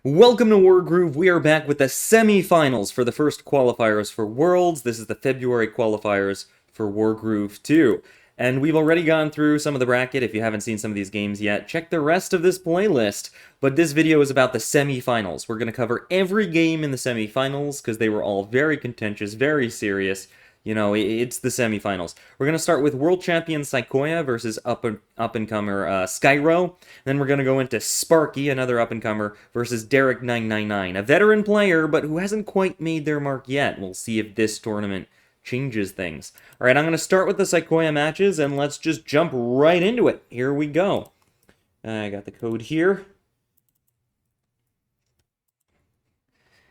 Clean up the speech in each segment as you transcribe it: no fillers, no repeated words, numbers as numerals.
Welcome to Wargroove. We are back with the semi-finals for the first qualifiers for Worlds. This is the February qualifiers for Wargroove 2. And we've already gone through some of the bracket. If you haven't seen some of these games yet, check the rest of this playlist. But this video is about the semi-finals. We're going to cover every game in the semi-finals because they were all very contentious, very serious. You know, it's the semifinals. We're going to start with world champion Saikoya versus up-and-comer Skyro. Then we're going to go into Sparky, another up-and-comer, versus Derek 999, a veteran player, but who hasn't quite made their mark yet. We'll see if this tournament changes things. All right, I'm going to start with the Saikoya matches, and let's just jump right into it. Here we go. I got the code here.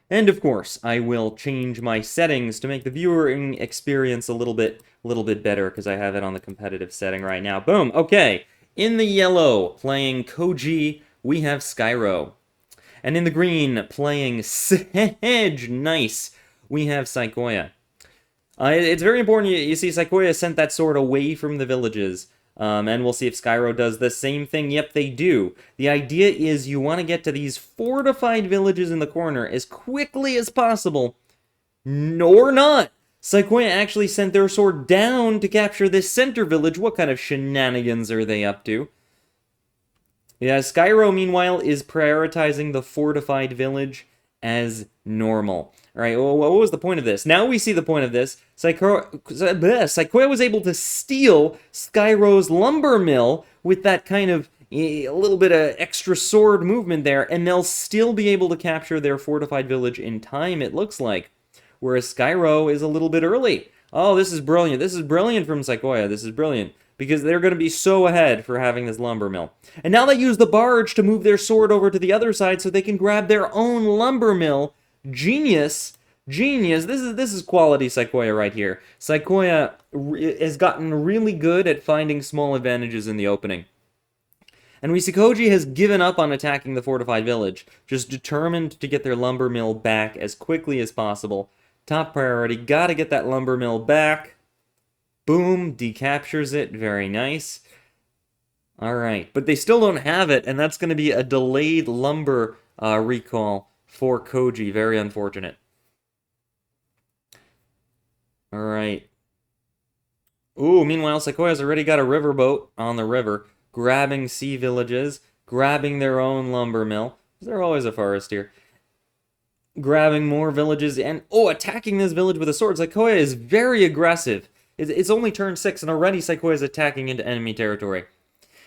And of course, I will change my settings to make the viewing experience a little bit better because I have it on the competitive setting right now. Boom. Okay. In the yellow, playing Koji, we have Skyro. And in the green, playing Sedge, nice, we have Saikoya. It's very important, you see, Saikoya sent that sword away from the villages. And we'll see if Skyro does the same thing. Yep, they do. The idea is you want to get to these fortified villages in the corner as quickly as possible. Or not. Saikoya actually sent their sword down to capture this center village. What kind of shenanigans are they up to? Yeah, Skyro, meanwhile, is prioritizing the fortified village as normal. All right, well, what was the point of this? Now we see the point of this. Saikoya was able to steal Skyro's lumber mill with that kind of a little bit of extra sword movement there, and they'll still be able to capture their fortified village in time, it looks like. Whereas Skyro is a little bit early. Oh, this is brilliant. This is brilliant from Saikoya. This is brilliant. Because they're going to be so ahead for having this lumber mill. And now they use the barge to move their sword over to the other side so they can grab their own lumber mill. Genius. Genius. This is quality Saikoya right here. Saikoya has gotten really good at finding small advantages in the opening. And we see Koji has given up on attacking the fortified village, just determined to get their lumber mill back as quickly as possible. Top priority, gotta get that lumber mill back. Boom, decaptures it, very nice. Alright, but they still don't have it, and that's going to be a delayed lumber recall for Koji, very unfortunate. Alright. Ooh, meanwhile, Saikoya's already got a riverboat on the river, grabbing sea villages, grabbing their own lumber mill. There's always a forest here. Grabbing more villages, and, attacking this village with a sword. Saikoya is very aggressive. It's only turn 6, and already Saikoya is attacking into enemy territory.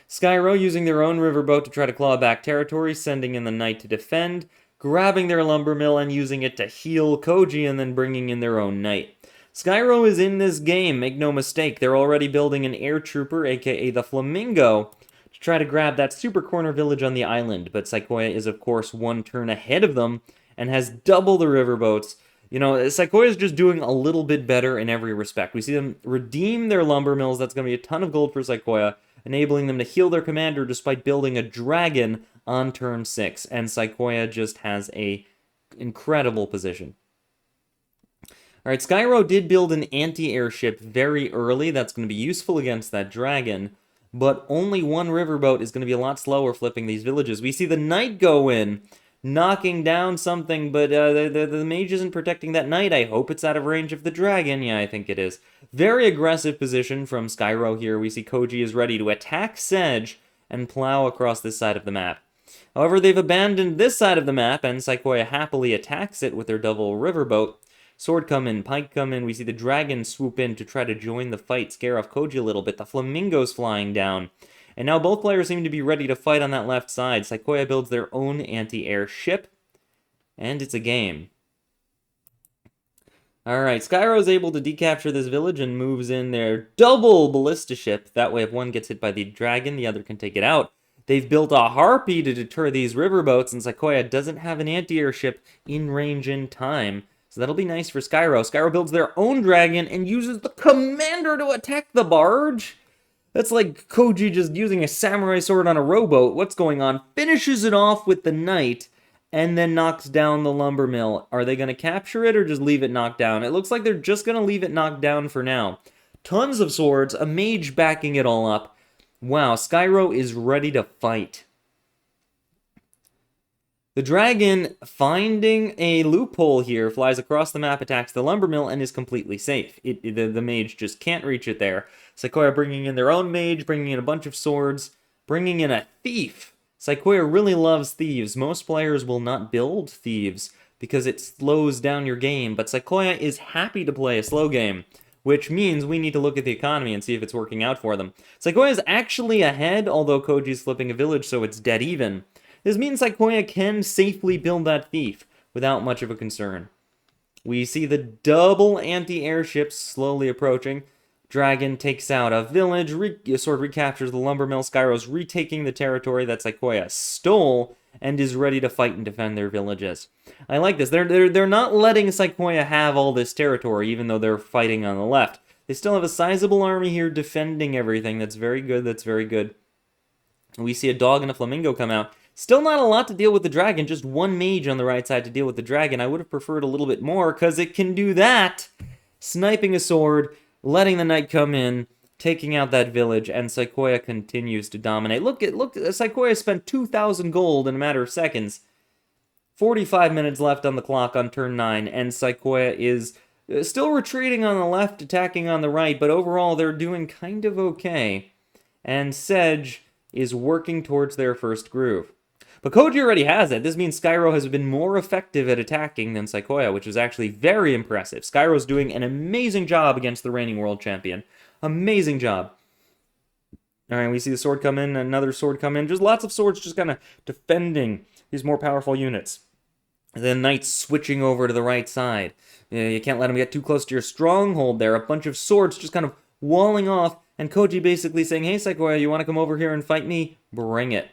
Skyro using their own riverboat to try to claw back territory, sending in the knight to defend, grabbing their lumber mill and using it to heal Koji, and then bringing in their own knight. Skyro is in this game, make no mistake. They're already building an air trooper, aka the Flamingo, to try to grab that super corner village on the island, but Saikoya is, of course, one turn ahead of them, and has double the riverboats. You know, Saikoya is just doing a little bit better in every respect. We see them redeem their lumber mills. That's going to be a ton of gold for Saikoya, enabling them to heal their commander despite building a dragon on turn 6. And Saikoya just has a incredible position. All right, Skyro did build an anti-airship very early. That's going to be useful against that dragon. But only one riverboat is going to be a lot slower flipping these villages. We see the knight go in, knocking down something, but the mage isn't protecting that knight. I hope it's out of range of the dragon. Yeah, I think it is. Very aggressive position from Skyro here. We see Koji is ready to attack Sedge and plow across this side of the map. However, they've abandoned this side of the map, and Saikoya happily attacks it with their double riverboat. Sword come in, pike come in. We see the dragon swoop in to try to join the fight, scare off Koji a little bit. The flamingo's flying down. And now both players seem to be ready to fight on that left side. Saikoya builds their own anti-air ship, and it's a game. Alright, Skyro is able to decapture this village and moves in their double ballista ship. That way if one gets hit by the dragon, the other can take it out. They've built a harpy to deter these riverboats, and Saikoya doesn't have an anti-air ship in range in time. So that'll be nice for Skyro. Skyro builds their own dragon and uses the commander to attack the barge. That's like Koji just using a samurai sword on a rowboat. What's going on? Finishes it off with the knight, and then knocks down the lumber mill. Are they going to capture it or just leave it knocked down? It looks like they're just going to leave it knocked down for now. Tons of swords, a mage backing it all up. Wow, Skyro is ready to fight. The dragon, finding a loophole here, flies across the map, attacks the lumber mill, and is completely safe. The mage just can't reach it there. Sequoia bringing in their own mage, bringing in a bunch of swords, bringing in a thief. Sequoia really loves thieves. Most players will not build thieves because it slows down your game, but Sequoia is happy to play a slow game, which means we need to look at the economy and see if it's working out for them. Sequoia is actually ahead, although Koji's flipping a village, so it's dead even. This means Sequoia can safely build that thief without much of a concern. We see the double anti-airships slowly approaching. Dragon takes out a village, sword recaptures the lumber mill. Skyro's retaking the territory that Sequoia stole and is ready to fight and defend their villages. I like this. They're not letting Sequoia have all this territory, even though they're fighting on the left. They still have a sizable army here defending everything. That's very good. That's very good. We see a dog and a flamingo come out. Still not a lot to deal with the dragon, just one mage on the right side to deal with the dragon. I would have preferred a little bit more, because it can do that. Sniping a sword, letting the knight come in, taking out that village, and Sequoia continues to dominate. Look, Sequoia spent 2,000 gold in a matter of seconds. 45 minutes left on the clock on turn 9, and Sequoia is still retreating on the left, attacking on the right, but overall they're doing kind of okay. And Sedge is working towards their first groove. But Koji already has it. This means Skyro has been more effective at attacking than Sequoia, which is actually very impressive. Skyro's doing an amazing job against the reigning world champion. Amazing job. Alright, we see the sword come in, another sword come in. Just lots of swords just kind of defending these more powerful units. And then knights switching over to the right side. You can't let them get too close to your stronghold there. A bunch of swords just kind of walling off, and Koji basically saying, hey Sequoia, you want to come over here and fight me? Bring it.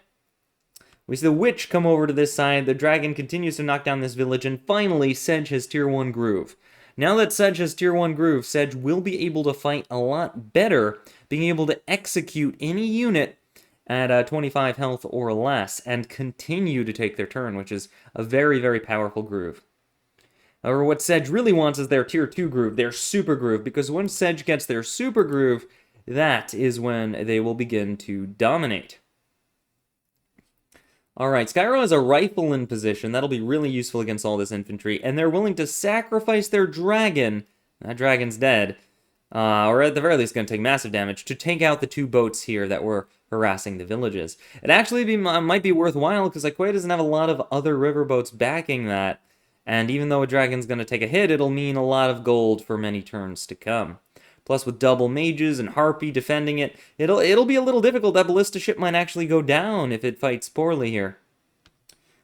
We see the witch come over to this side, the dragon continues to knock down this village, and finally, Sedge has tier 1 groove. Now that Sedge has tier 1 groove, Sedge will be able to fight a lot better, being able to execute any unit at 25 health or less, and continue to take their turn, which is a very, very powerful groove. However, what Sedge really wants is their tier 2 groove, their super groove, because once Sedge gets their super groove, that is when they will begin to dominate. Alright, Skyro has a rifle in position. That'll be really useful against all this infantry. And they're willing to sacrifice their dragon. That dragon's dead. Or at the very least going to take massive damage to take out the 2 boats here that were harassing the villages. It actually might be worthwhile because Sequoia doesn't have a lot of other river boats backing that. And even though a dragon's going to take a hit, it'll mean a lot of gold for many turns to come. Plus, with double mages and Harpy defending it, it'll be a little difficult. That ballista ship might actually go down if it fights poorly here.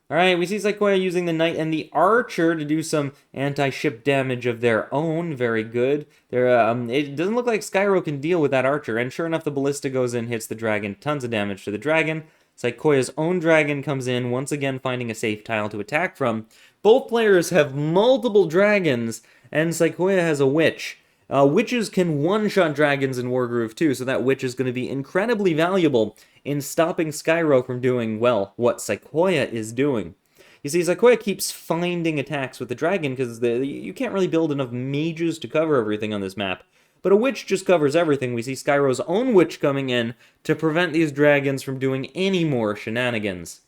Alright, we see Sequoia using the knight and the archer to do some anti-ship damage of their own. Very good. It doesn't look like Skyro can deal with that archer, and sure enough, the ballista goes in, hits the dragon. Tons of damage to the dragon. Sequoia's own dragon comes in, once again finding a safe tile to attack from. Both players have multiple dragons, and Sequoia has a witch. Witches can one-shot dragons in Wargroove too, so that witch is going to be incredibly valuable in stopping Skyro from doing, well, what Sequoia is doing. You see, Sequoia keeps finding attacks with the dragon because you can't really build enough mages to cover everything on this map. But a witch just covers everything. We see Skyro's own witch coming in to prevent these dragons from doing any more shenanigans.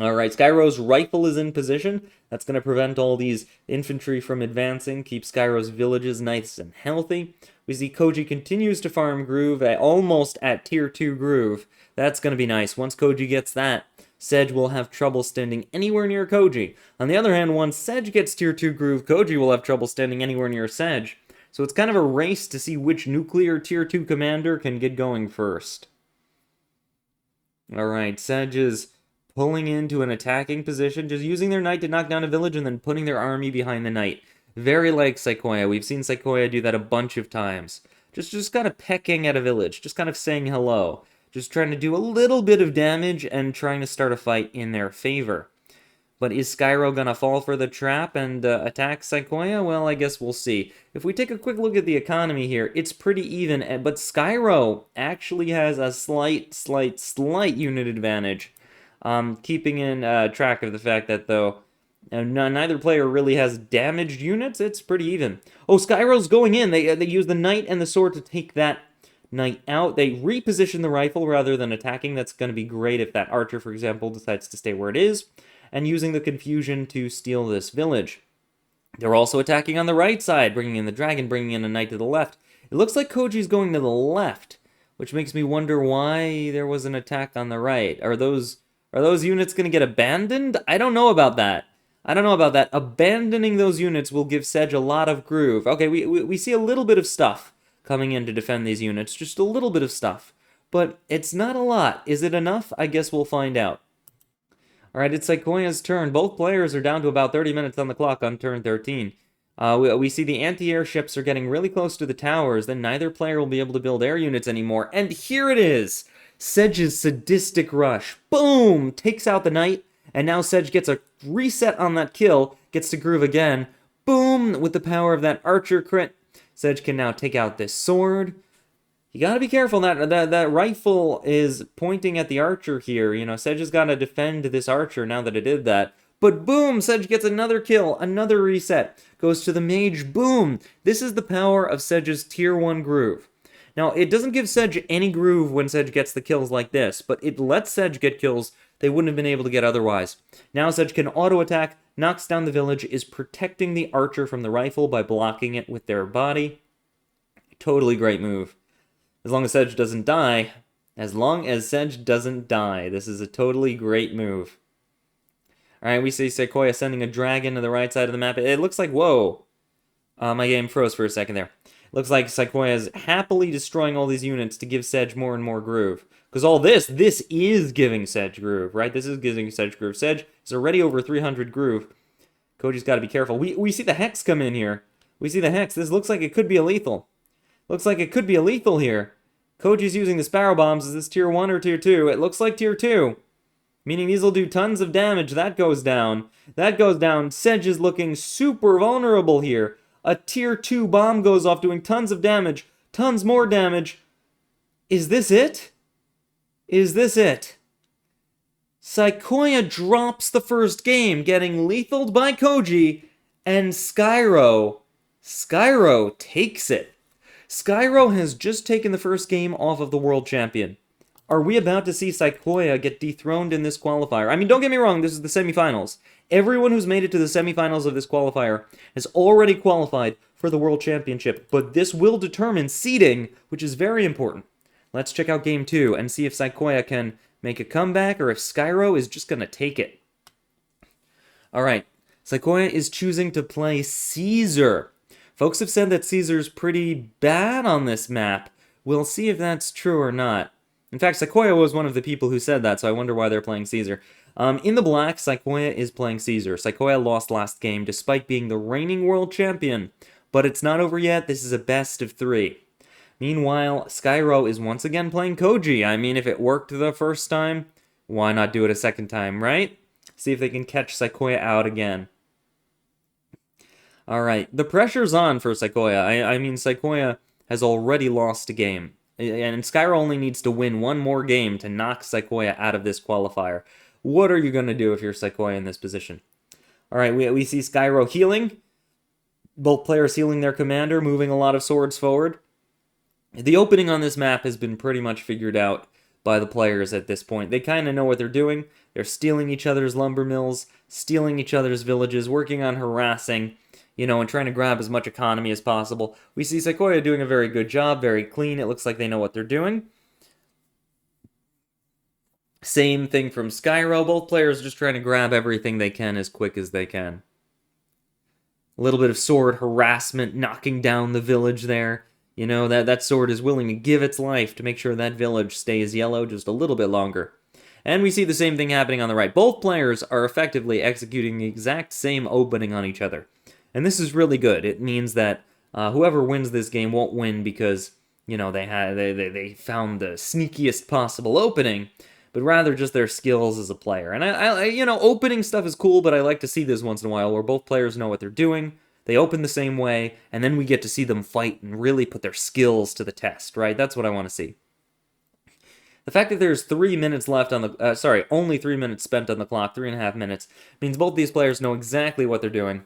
Alright, Skyro's rifle is in position. That's going to prevent all these infantry from advancing, keep Skyro's villages nice and healthy. We see Koji continues to farm groove, almost at tier 2 groove. That's going to be nice. Once Koji gets that, Sedge will have trouble standing anywhere near Koji. On the other hand, once Sedge gets tier 2 groove, Koji will have trouble standing anywhere near Sedge. So it's kind of a race to see which nuclear tier 2 commander can get going first. Alright, Sedge is pulling into an attacking position, just using their knight to knock down a village and then putting their army behind the knight. Very like Sequoia. We've seen Sequoia do that a bunch of times. Just kind of pecking at a village, just kind of saying hello. Just trying to do a little bit of damage and trying to start a fight in their favor. But is Skyro gonna fall for the trap and attack Sequoia? Well, I guess we'll see. If we take a quick look at the economy here, it's pretty even, but Skyro actually has a slight unit advantage. Keeping in track of the fact that, though, neither player really has damaged units, it's pretty even. Oh, Skyro's going in. They use the knight and the sword to take that knight out. They reposition the rifle rather than attacking. That's going to be great if that archer, for example, decides to stay where it is, and using the confusion to steal this village. They're also attacking on the right side, bringing in the dragon, bringing in a knight to the left. It looks like Koji's going to the left, which makes me wonder why there was an attack on the right. Are those units going to get abandoned? I don't know about that. Abandoning those units will give Sedge a lot of groove. Okay, we see a little bit of stuff coming in to defend these units. Just a little bit of stuff. But it's not a lot. Is it enough? I guess we'll find out. Alright, it's Sequoia's turn. Both players are down to about 30 minutes on the clock on turn 13. We see the anti-air ships are getting really close to the towers. Then neither player will be able to build air units anymore. And here it is! Sedge's sadistic rush. Boom! Takes out the knight. And now Sedge gets a reset on that kill. Gets to groove again. Boom! With the power of that archer crit, Sedge can now take out this sword. You gotta be careful, that rifle is pointing at the archer here. You know, Sedge has gotta defend this archer now that it did that. But boom, Sedge gets another kill, another reset. Goes to the mage, boom! This is the power of Sedge's tier 1 groove. Now, it doesn't give Sedge any groove when Sedge gets the kills like this, but it lets Sedge get kills they wouldn't have been able to get otherwise. Now Sedge can auto-attack, knocks down the village, is protecting the archer from the rifle by blocking it with their body. Totally great move. As long as Sedge doesn't die. As long as Sedge doesn't die. This is a totally great move. Alright, we see Sequoia sending a dragon to the right side of the map. It looks like, whoa. My game froze for a second there. It looks like Sequoia is happily destroying all these units to give Sedge more and more groove. Because all this is giving Sedge groove, right? This is giving Sedge groove. Sedge is already over 300 groove. Koji's got to be careful. We see the Hex come in here. We see the Hex. This looks like it could be a lethal. Looks like it could be a lethal here. Koji's using the Sparrow Bombs. Is this tier 1 or tier 2? It looks like tier 2. Meaning these will do tons of damage. That goes down. That goes down. Sedge is looking super vulnerable here. A tier 2 bomb goes off doing tons of damage. Tons more damage. Is this it? Is this it? Sequoia drops the first game, getting lethaled by Koji, and Skyro takes it. Skyro has just taken the first game off of the world champion. Are we about to see Sequoia get dethroned in this qualifier? I mean, don't get me wrong, this is the semifinals. Everyone who's made it to the semifinals of this qualifier has already qualified for the world championship, but this will determine seeding, which is very important. Let's check out game 2 and see if Sequoia can make a comeback or if Skyro is just going to take it. Alright, Sequoia is choosing to play Caesar. Folks have said that Caesar's pretty bad on this map. We'll see if that's true or not. In fact, Sequoia was one of the people who said that, so I wonder why they're playing Caesar. In the black, Sequoia is playing Caesar. Sequoia lost last game despite being the reigning world champion. But it's not over yet. This is a best of 3. Meanwhile, Skyro is once again playing Koji. I mean, if it worked the first time, why not do it a second time, right? See if they can catch Sequoia out again. Alright, the pressure's on for Sequoia. I mean, Sequoia has already lost a game. And Skyro only needs to win one more game to knock Sequoia out of this qualifier. What are you going to do if you're Sequoia in this position? Alright, we see Skyro healing. Both players healing their commander, moving a lot of swords forward. The opening on this map has been pretty much figured out by the players at this point. They kind of know what they're doing. They're stealing each other's lumber mills, stealing each other's villages, working on harassing, you know, and trying to grab as much economy as possible. We see Sequoia doing a very good job, very clean. It looks like they know what they're doing. Same thing from Skyro. Both players just trying to grab everything they can as quick as they can. A little bit of sword harassment, knocking down the village there. You know, that sword is willing to give its life to make sure that village stays yellow just a little bit longer. And we see the same thing happening on the right. Both players are effectively executing the exact same opening on each other. And this is really good. It means that whoever wins this game won't win because, you know, they found the sneakiest possible opening, but rather just their skills as a player. And I you know, opening stuff is cool, but I like to see this once in a while where both players know what they're doing. They open the same way, and then we get to see them fight and really put their skills to the test, right? That's what I want to see. The fact that there's 3 minutes left on the... only 3 minutes spent on the clock, 3.5 minutes, means both these players know exactly what they're doing.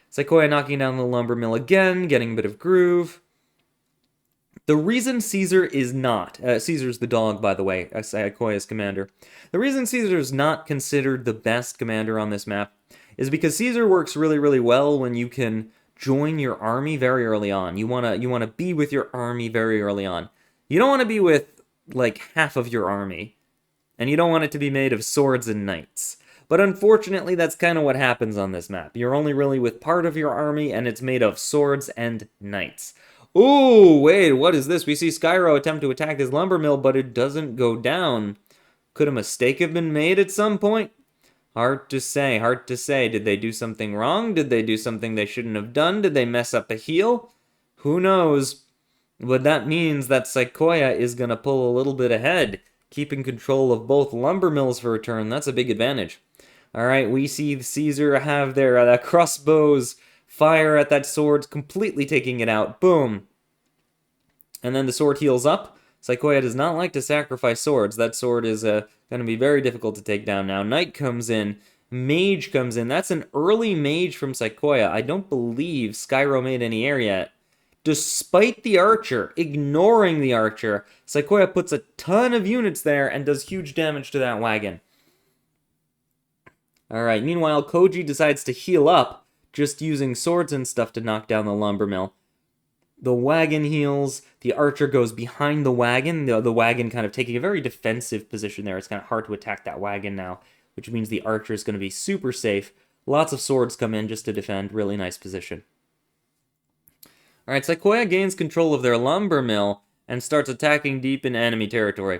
Sequoia knocking down the lumber mill again, getting a bit of groove. The reason Caesar is not, Caesar's the dog, by the way, Sequoia's commander. The reason Caesar is not considered the best commander on this map is because Caesar works really, really well when you can join your army very early on. You wanna be with your army very early on. You don't want to be with like half of your army, and you don't want it to be made of swords and knights. But unfortunately, that's kind of what happens on this map. You're only really with part of your army, and it's made of swords and knights. Ooh, wait, what is this? We see Skyro attempt to attack his lumber mill, but it doesn't go down. Could a mistake have been made at some point? Hard to say, hard to say. Did they do something wrong? Did they do something they shouldn't have done? Did they mess up a heal? Who knows? But that means that Sequoia is going to pull a little bit ahead, keeping control of both lumber mills for a turn. That's a big advantage. Alright, we see Caesar have their crossbows fire at that sword, completely taking it out. Boom. And then the sword heals up. Sequoia does not like to sacrifice swords. That sword is going to be very difficult to take down now. Knight comes in. Mage comes in. That's an early mage from Sequoia. I don't believe Skyro made any air yet. Despite the archer, ignoring the archer, Sequoia puts a ton of units there and does huge damage to that wagon. Alright, meanwhile, Koji decides to heal up, just using swords and stuff to knock down the lumber mill. The wagon heals, the archer goes behind the wagon wagon kind of taking a very defensive position there. It's kind of hard to attack that wagon now, which means the archer is going to be super safe. Lots of swords come in just to defend, really nice position. Alright, Sequoia gains control of their lumber mill and starts attacking deep in enemy territory.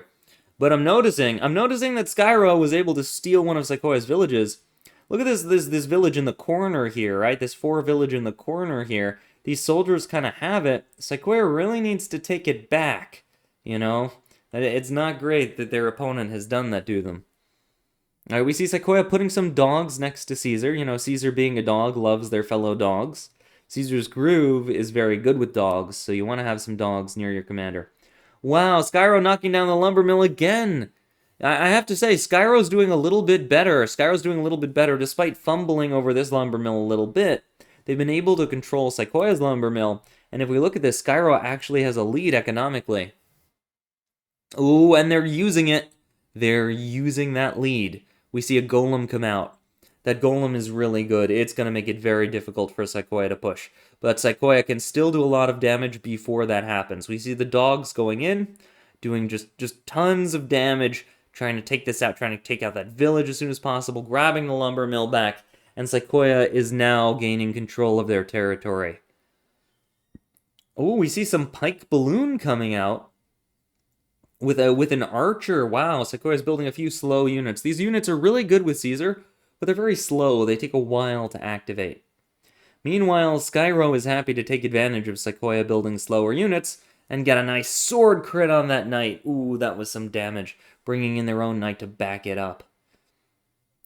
But I'm noticing that Skyro was able to steal one of Sequoia's villages. Look at this village in the corner here, right? This 4 village in the corner here. These soldiers kind of have it. Sequoia really needs to take it back, you know? It's not great that their opponent has done that to them. Alright, we see Sequoia putting some dogs next to Caesar. You know, Caesar being a dog loves their fellow dogs. Caesar's Groove is very good with dogs, so you want to have some dogs near your commander. Wow, Skyro knocking down the lumber mill again. I have to say, Skyro's doing a little bit better. Skyro's doing a little bit better, despite fumbling over this lumber mill a little bit. They've been able to control Sequoia's lumber mill, and if we look at this, Skyro actually has a lead economically. Ooh, and they're using it. They're using that lead. We see a golem come out. That golem is really good. It's going to make it very difficult for Sequoia to push. But Sequoia can still do a lot of damage before that happens. We see the dogs going in, doing just tons of damage, trying to take this out, trying to take out that village as soon as possible, grabbing the lumber mill back, and Sequoia is now gaining control of their territory. Oh, we see some pike balloon coming out with an archer. Wow, Sequoia's building a few slow units. These units are really good with Caesar, but they're very slow. They take a while to activate. Meanwhile, Skyro is happy to take advantage of Sequoia building slower units and get a nice sword crit on that knight. Ooh, that was some damage, bringing in their own knight to back it up.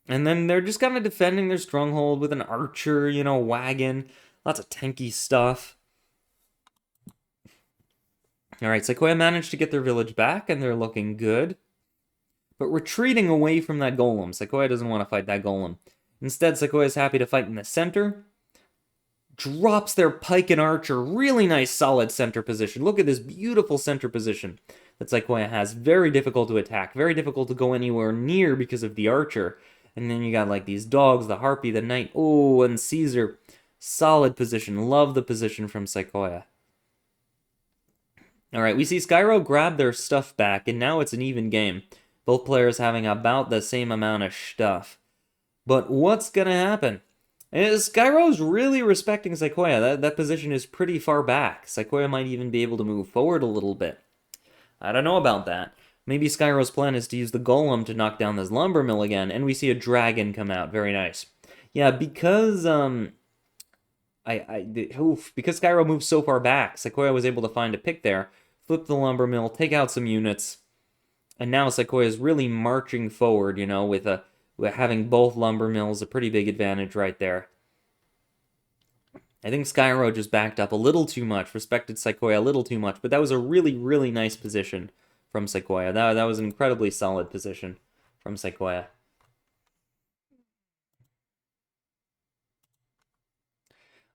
And then they're just kind of defending their stronghold with an archer, you know, wagon. Lots of tanky stuff. Alright, Sequoia managed to get their village back, and they're looking good. But retreating away from that golem. Sequoia doesn't want to fight that golem. Instead, Sequoia's happy to fight in the center. Drops their pike and archer. Really nice, solid center position. Look at this beautiful center position that Sequoia has. Very difficult to attack. Very difficult to go anywhere near because of the archer. And then you got like these dogs, the harpy, the knight. Oh, and Caesar. Solid position. Love the position from Sequoia. Alright, we see Skyro grab their stuff back, and now it's an even game. Both players having about the same amount of stuff. But what's gonna happen? Skyro's really respecting Sequoia. That position is pretty far back. Sequoia might even be able to move forward a little bit. I don't know about that. Maybe Skyro's plan is to use the golem to knock down this lumber mill again, and we see a dragon come out. Very nice. Yeah, because because Skyro moved so far back, Sequoia was able to find a pick there, flip the lumber mill, take out some units, and now Sequoia is really marching forward, you know, with having both lumber mills, a pretty big advantage right there. I think Skyro just backed up a little too much, respected Sequoia a little too much, but that was a really, really nice position from Sequoia. That was an incredibly solid position from Sequoia.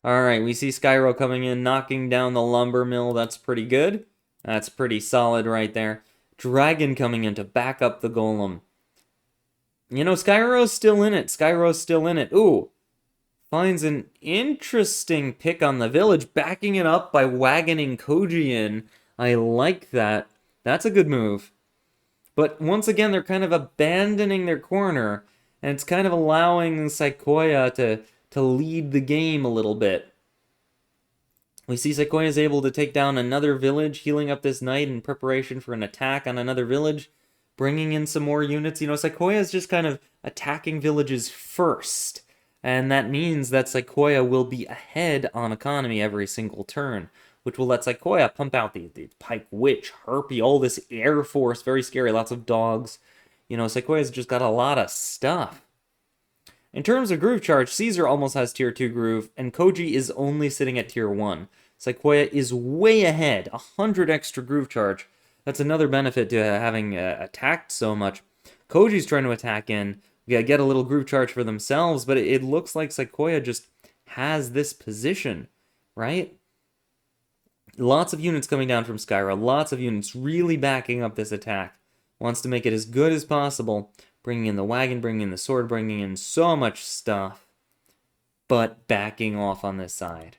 Alright, we see Skyro coming in, knocking down the lumber mill. That's pretty good. That's pretty solid right there. Dragon coming in to back up the golem. You know, Skyro's still in it. Skyro's still in it. Ooh. Finds an interesting pick on the village, backing it up by wagoning Koji in. I like that. That's a good move. But once again, they're kind of abandoning their corner, and it's kind of allowing Sequoia to lead the game a little bit. We see Sequoia is able to take down another village, healing up this knight in preparation for an attack on another village, bringing in some more units. You know, Sequoia is just kind of attacking villages first, and that means that Sequoia will be ahead on economy every single turn, which will let Sequoia pump out the Pike Witch, Harpy, all this air force, very scary, lots of dogs. You know, Sequoia's just got a lot of stuff. In terms of groove charge, Caesar almost has tier 2 groove, and Koji is only sitting at tier 1. Sequoia is way ahead, 100 extra groove charge. That's another benefit to having attacked so much. Koji's trying to attack in, get a little groove charge for themselves, but it looks like Sequoia just has this position, right? Lots of units coming down from Skyra, lots of units really backing up this attack. Wants to make it as good as possible, bringing in the wagon, bringing in the sword, bringing in so much stuff, but backing off on this side.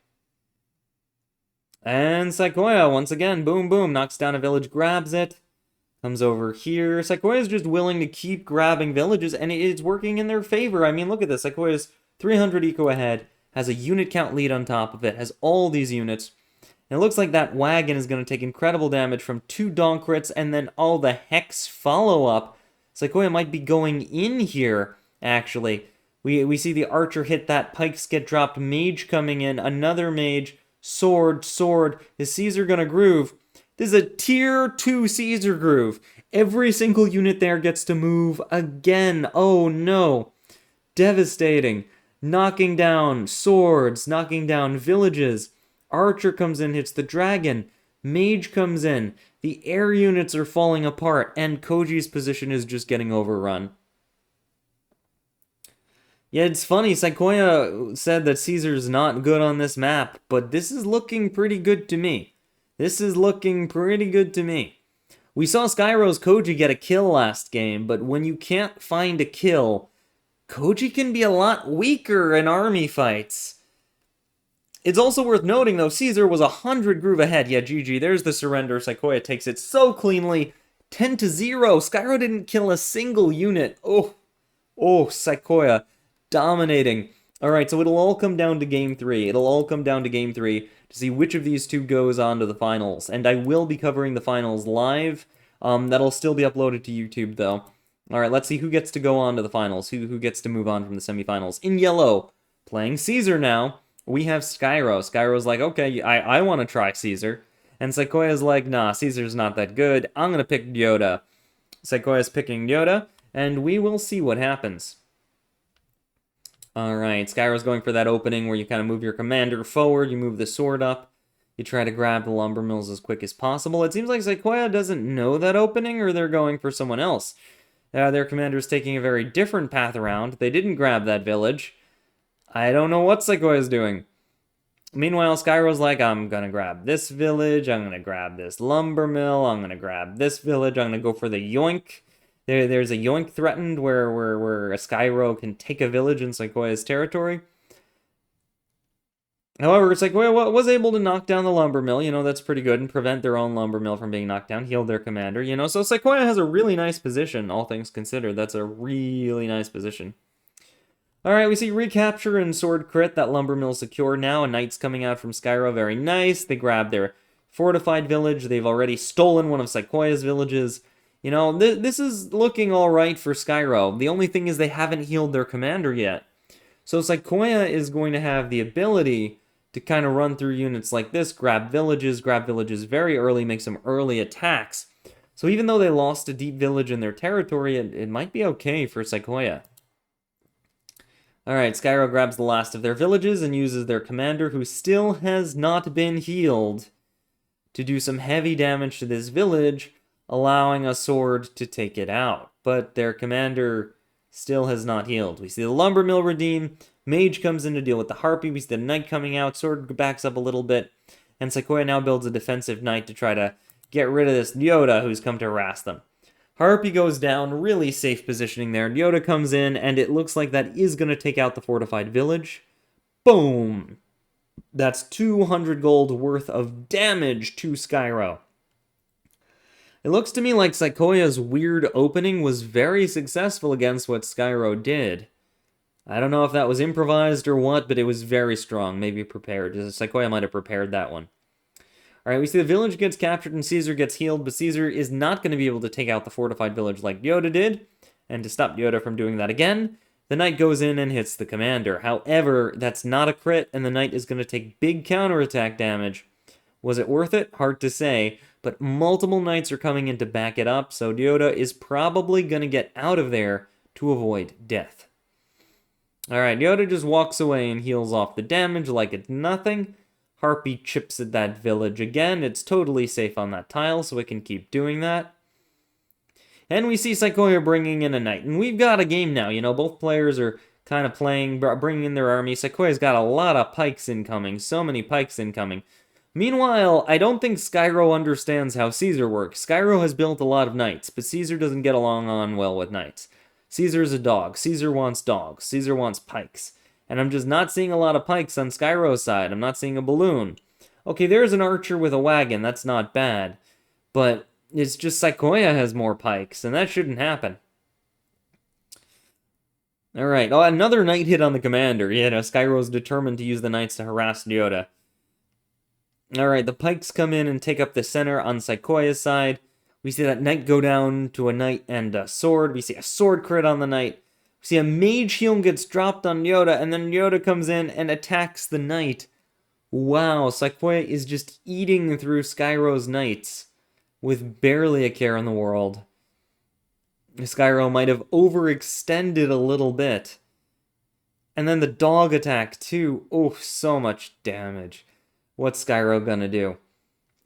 And Sequoia, once again, boom, boom, knocks down a village, grabs it, comes over here. Sequoia's just willing to keep grabbing villages, and it's working in their favor. I mean, look at this. Sequoia's 300 eco ahead, has a unit count lead on top of it, has all these units. And it looks like that wagon is going to take incredible damage from 2 donk crits, and then all the hex follow-up. Sequoia might be going in here, actually. We see the archer hit that, pikes get dropped, mage coming in, another mage, sword, sword. Is Caesar gonna groove? This is a tier 2 Caesar groove. Every single unit there gets to move again. Oh no. Devastating. Knocking down swords, knocking down villages. Archer comes in, hits the dragon. Mage comes in. The air units are falling apart, and Koji's position is just getting overrun. Yeah, it's funny, Sequoia said that Caesar's not good on this map, but this is looking pretty good to me. This is looking pretty good to me. We saw Skyro's Koji get a kill last game, but when you can't find a kill, Koji can be a lot weaker in army fights. It's also worth noting, though, Caesar was 100 groove ahead. Yeah, GG, there's the surrender. Sequoia takes it so cleanly. 10-0. Skyro didn't kill a single unit. Oh, Sequoia. Dominating. Alright, so it'll all come down to Game 3. It'll all come down to Game 3 to see which of these two goes on to the finals. And I will be covering the finals live. That'll still be uploaded to YouTube, though. Alright, let's see who gets to go on to the finals. Who gets to move on from the semifinals. In yellow, playing Caesar now, we have Skyro. Skyro's like, okay, I want to try Caesar. And Sequoia's like, nah, Caesar's not that good. I'm going to pick Yoda. Sequoia's picking Yoda, and we will see what happens. Alright, Skyro's going for that opening where you kind of move your commander forward, you move the sword up, you try to grab the lumber mills as quick as possible. It seems like Sequoia doesn't know that opening, or they're going for someone else. Their commander's taking a very different path around. They didn't grab that village. I don't know what Sequoia's doing. Meanwhile, Skyro's like, I'm gonna grab this village, I'm gonna grab this lumber mill, I'm gonna grab this village, I'm gonna go for the yoink. There's a yoink threatened where a Skyro can take a village in Sequoia's territory. However, Sequoia was able to knock down the lumber mill, you know, that's pretty good, and prevent their own lumber mill from being knocked down, heal their commander, you know, so Sequoia has a really nice position, all things considered. That's a really nice position. Alright, we see recapture and sword crit, that lumber mill secure now, a knight's coming out from Skyro, very nice. They grab their fortified village, they've already stolen one of Sequoia's villages. You know, this is looking alright for Skyro. The only thing is they haven't healed their commander yet. So Sequoia is going to have the ability to kind of run through units like this, grab villages very early, make some early attacks. So even though they lost a deep village in their territory, it might be okay for Sequoia. Alright, Skyro grabs the last of their villages and uses their commander, who still has not been healed, to do some heavy damage to this village, allowing a sword to take it out. But their commander still has not healed. We see the lumber mill redeem, mage comes in to deal with the harpy, we see the knight coming out, sword backs up a little bit, and Sequoia now builds a defensive knight to try to get rid of this Yoda who's come to harass them. Harpy goes down, really safe positioning there. Yoda comes in, and it looks like that is going to take out the fortified village. Boom! That's 200 gold worth of damage to Skyro. It looks to me like Sequoia's weird opening was very successful against what Skyro did. I don't know if that was improvised or what, but it was very strong, maybe prepared. Sequoia might have prepared that one. Alright, we see the village gets captured and Caesar gets healed, but Caesar is not going to be able to take out the fortified village like Yoda did. And to stop Yoda from doing that again, the knight goes in and hits the commander. However, that's not a crit, and the knight is going to take big counterattack damage. Was it worth it? Hard to say, but multiple knights are coming in to back it up, so Yoda is probably going to get out of there to avoid death. Alright, Yoda just walks away and heals off the damage like it's nothing. Harpy chips at that village again. It's totally safe on that tile, so it can keep doing that. And we see Sequoia bringing in a knight. And we've got a game now, you know, both players are kind of playing, bringing in their army. Sequoia's got a lot of pikes incoming, so many pikes incoming. Meanwhile, I don't think Skyro understands how Caesar works. Skyro has built a lot of knights, but Caesar doesn't get along on well with knights. Caesar's a dog. Caesar wants dogs. Caesar wants pikes. And I'm just not seeing a lot of pikes on Skyro's side. I'm not seeing a balloon. Okay, there's an archer with a wagon. That's not bad. But it's just Sequoia has more pikes, and that shouldn't happen. Alright, oh, another knight hit on the commander. You know, Skyro's determined to use the knights to harass Yoda. Alright, the pikes come in and take up the center on Sequoia's side. We see that knight go down to a knight and a sword. We see a sword crit on the knight. We see a mage heal gets dropped on Yoda, and then Yoda comes in and attacks the knight. Wow, Sequoia is just eating through Skyro's knights with barely a care in the world. Skyro might have overextended a little bit. And then the dog attack too. Oh, so much damage. What's Skyro gonna do?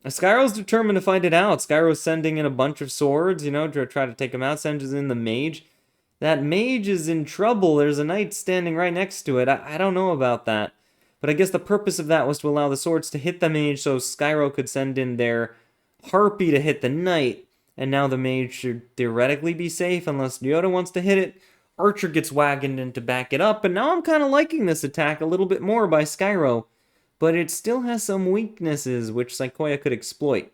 Skyro's determined to fight it out. Skyro's sending in a bunch of swords, you know, to try to take him out. Sends in the mage. That mage is in trouble. There's a knight standing right next to it. I don't know about that. But I guess the purpose of that was to allow the swords to hit the mage so Skyro could send in their harpy to hit the knight. And now the mage should theoretically be safe unless Yoda wants to hit it. Archer gets wagoned in to back it up. And now I'm kind of liking this attack a little bit more by Skyro. But it still has some weaknesses which Sequoia could exploit.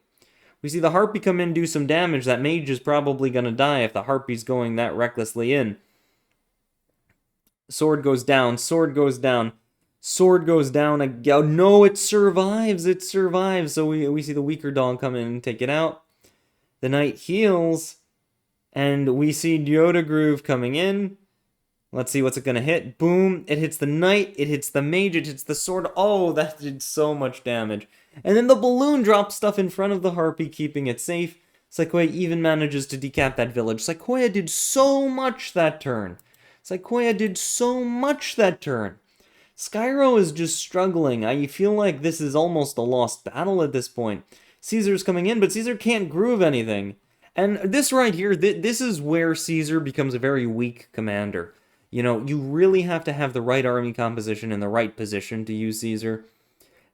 We see the harpy come in and do some damage. That mage is probably going to die if the harpy's going that recklessly in. Sword goes down. Sword goes down. Sword goes down. Oh, no, it survives. It survives. So we see the weaker dog come in and take it out. The knight heals. And we see Yoda Groove coming in. Let's see what's it going to hit. Boom. It hits the knight. It hits the mage. It hits the sword. Oh, that did so much damage. And then the balloon drops stuff in front of the harpy, keeping it safe. Sequoia even manages to decap that village. Sequoia did so much that turn. Sequoia did so much that turn. Skyro is just struggling. I feel like this is almost a lost battle at this point. Caesar's coming in, but Caesar can't groove anything. And this right here, this is where Caesar becomes a very weak commander. You know, you really have to have the right army composition in the right position to use Caesar.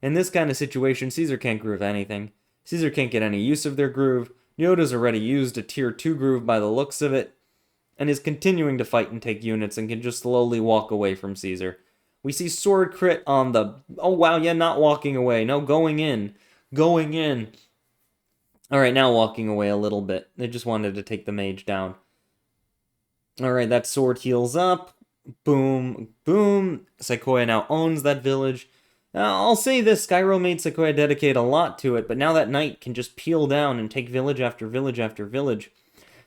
In this kind of situation, Caesar can't groove anything. Caesar can't get any use of their groove. Yoda's already used a tier 2 groove by the looks of it, and is continuing to fight and take units and can just slowly walk away from Caesar. We see sword crit on the... Oh, wow, yeah, not walking away. No, going in. Going in. Alright, now walking away a little bit. They just wanted to take the mage down. Alright, that sword heals up. Boom, boom. Sequoia now owns that village. Now, I'll say this, Skyro made Sequoia dedicate a lot to it, but now that knight can just peel down and take village after village after village.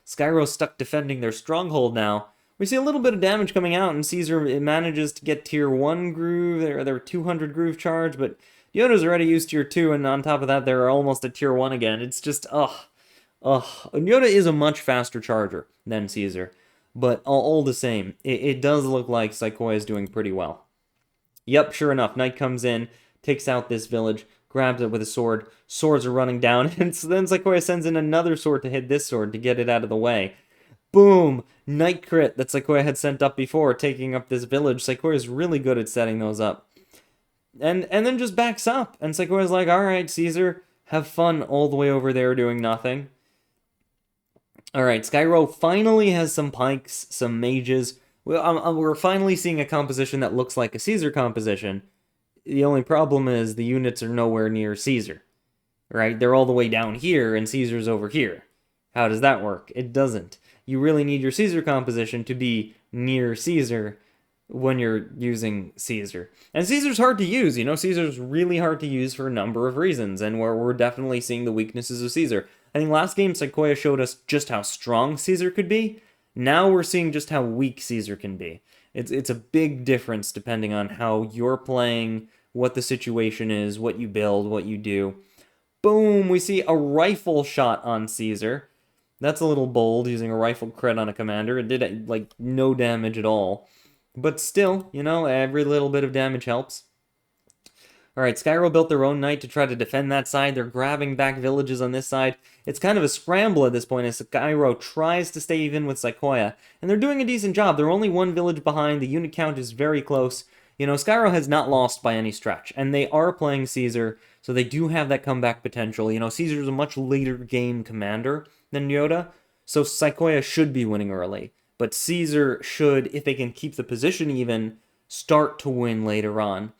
Skyro's stuck defending their stronghold now. We see a little bit of damage coming out, and Caesar manages to get tier 1 groove. They're 200 groove charge, but Yoda's already used tier 2, and on top of that, they're almost at tier 1 again. It's just, Yoda is a much faster charger than Caesar. But all the same, it does look like Sequoia is doing pretty well. Yep, sure enough, knight comes in, takes out this village, grabs it with a sword. Swords are running down, and so then Sequoia sends in another sword to hit this sword to get it out of the way. Boom! Knight crit that Sequoia had sent up before, taking up this village. Sequoia's really good at setting those up. And then just backs up, and Sequoia's like, alright, Caesar, Have fun all the way over there doing nothing. Alright, Skyro finally has some pikes, some mages. We're finally seeing a composition that looks like a Caesar composition. The only problem is the units are nowhere near Caesar. Right? They're all the way down here, and Caesar's over here. How does that work? It doesn't. You really need your Caesar composition to be near Caesar when you're using Caesar. And Caesar's hard to use, you know? Caesar's really hard to use for a number of reasons, and we're definitely seeing the weaknesses of Caesar. I think last game, Sequoia showed us just how strong Caesar could be. Now we're seeing just how weak Caesar can be. It's a big difference depending on how you're playing, what the situation is, what you build, what you do. Boom, we see a rifle shot on Caesar. That's a little bold, using a rifle crit on a commander. It did, like, no damage at all. But still, you know, every little bit of damage helps. Alright, Skyro built their own knight to try to defend that side. They're grabbing back villages on this side. It's kind of a scramble at this point as Skyro tries to stay even with Sequoia. And they're doing a decent job. They're only one village behind. The unit count is very close. You know, Skyro has not lost by any stretch. And they are playing Caesar, so they do have that comeback potential. You know, Caesar's a much later game commander than Yoda, so Sequoia should be winning early. But Caesar should, if they can keep the position even, start to win later on.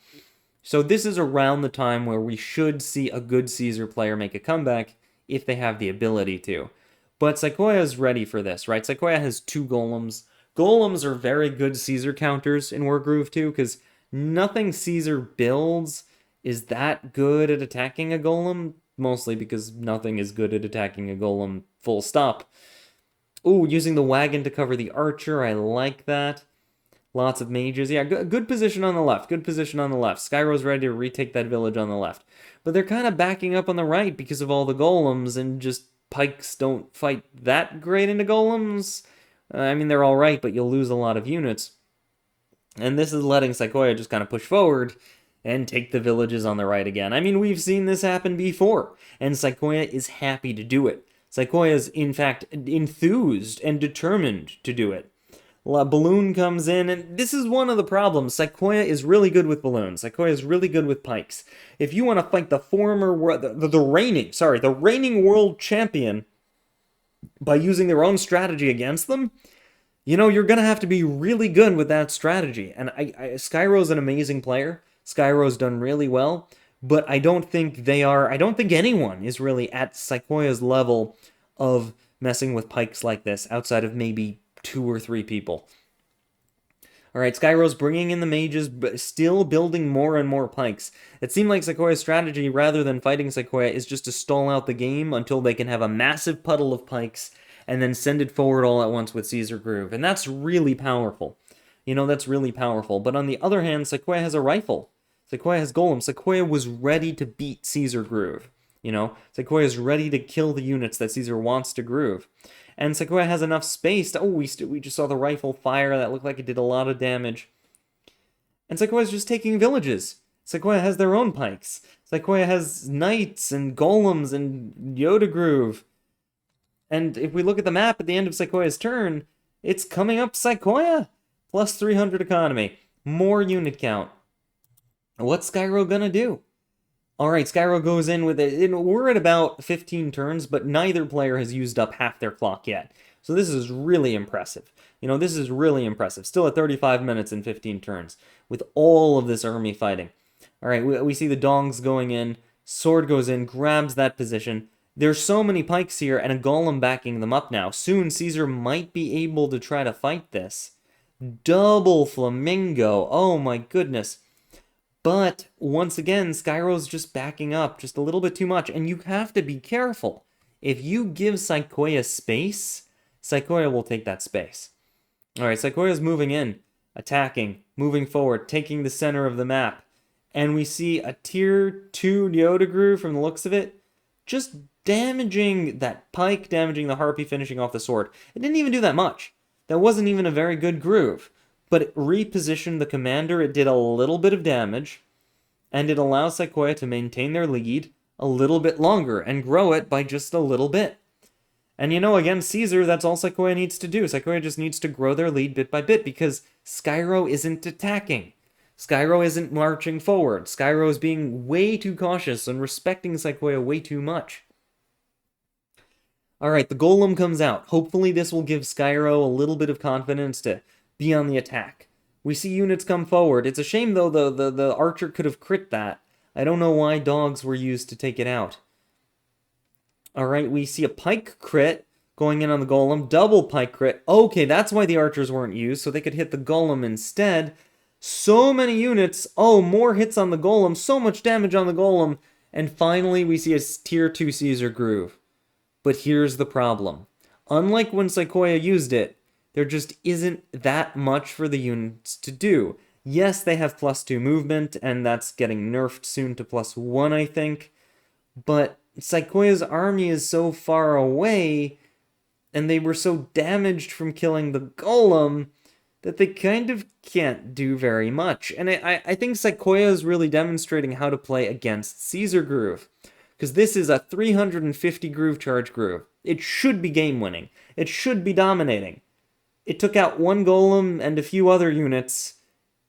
So this is around the time where we should see a good Caesar player make a comeback if they have the ability to. But Sequoia's ready for this, right? Sequoia has 2 golems. Golems are very good Caesar counters in Wargroove too, because nothing Caesar builds is that good at attacking a golem, mostly because nothing is good at attacking a golem, full stop. Ooh, using the wagon to cover the archer, I like that. Lots of mages. Yeah, good position on the left. Good position on the left. Skyro's ready to retake that village on the left. But they're kind of backing up on the right because of all the golems, and just pikes don't fight that great into golems. I mean, they're alright, but you'll lose a lot of units. And this is letting Sequoia just kind of push forward and take the villages on the right again. I mean, we've seen this happen before, and Sequoia is happy to do it. Sequoia is, in fact, enthused and determined to do it. Balloon comes in, and this is one of the problems. Sequoia is really good with balloons. Sequoia is really good with pikes. If you want to fight the reigning world champion by using their own strategy against them, you know, you're going to have to be really good with that strategy. And Skyro's an amazing player. Skyro's done really well, but I don't think anyone is really at Sequoia's level of messing with pikes like this, outside of maybe 2 or 3 people. Alright, Skyro's bringing in the mages, but still building more and more pikes. It seemed like Sequoia's strategy, rather than fighting Sequoia, is just to stall out the game until they can have a massive puddle of pikes and then send it forward all at once with Caesar Groove. And that's really powerful. You know, that's really powerful. But on the other hand, Sequoia has a rifle. Sequoia has golem. Sequoia was ready to beat Caesar Groove. You know, Sequoia's ready to kill the units that Caesar wants to groove. And Sequoia has enough space to... Oh, we just saw the rifle fire. That looked like it did a lot of damage. And Sequoia's just taking villages. Sequoia has their own pikes. Sequoia has knights and golems and Yoda Groove. And if we look at the map at the end of Sequoia's turn, it's coming up Sequoia. Plus 300 economy. More unit count. What's Skyro gonna do? Alright, Skyro goes in with it. We're at about 15 turns, but neither player has used up half their clock yet. So this is really impressive. You know, this is really impressive. Still at 35 minutes and 15 turns, with all of this army fighting. Alright, we see the dongs going in. Sword goes in, grabs that position. There's so many pikes here, and a golem backing them up now. Soon, Caesar might be able to try to fight this. Double flamingo. Oh my goodness. But, once again, Skyro's just backing up just a little bit too much, and you have to be careful. If you give Sequoia space, Sequoia will take that space. Alright, Sequoia's moving in, attacking, moving forward, taking the center of the map. And we see a tier 2 Yoda Groove from the looks of it, just damaging that pike, damaging the harpy, finishing off the sword. It didn't even do that much. That wasn't even a very good groove. But it repositioned the commander, it did a little bit of damage, and it allows Sequoia to maintain their lead a little bit longer and grow it by just a little bit. And you know, against Caesar, that's all Sequoia needs to do. Sequoia just needs to grow their lead bit by bit because Skyro isn't attacking. Skyro isn't marching forward. Skyro is being way too cautious and respecting Sequoia way too much. Alright, the Golem comes out. Hopefully this will give Skyro a little bit of confidence to be on the attack. We see units come forward. It's a shame, though, the Archer could have crit that. I don't know why dogs were used to take it out. Alright, we see a Pike crit going in on the Golem. Double Pike crit. Okay, that's why the Archers weren't used, so they could hit the Golem instead. So many units. Oh, more hits on the Golem. So much damage on the Golem. And finally, we see a Tier 2 Caesar Groove. But here's the problem. Unlike when Sequoia used it, there just isn't that much for the units to do. Yes, they have +2 movement, and that's getting nerfed soon to +1, I think. But Sequoia's army is so far away, and they were so damaged from killing the Golem, that they kind of can't do very much. And I think Sequoia is really demonstrating how to play against Caesar Groove. Because this is a 350 groove charge groove. It should be game-winning. It should be dominating. It took out one Golem and a few other units.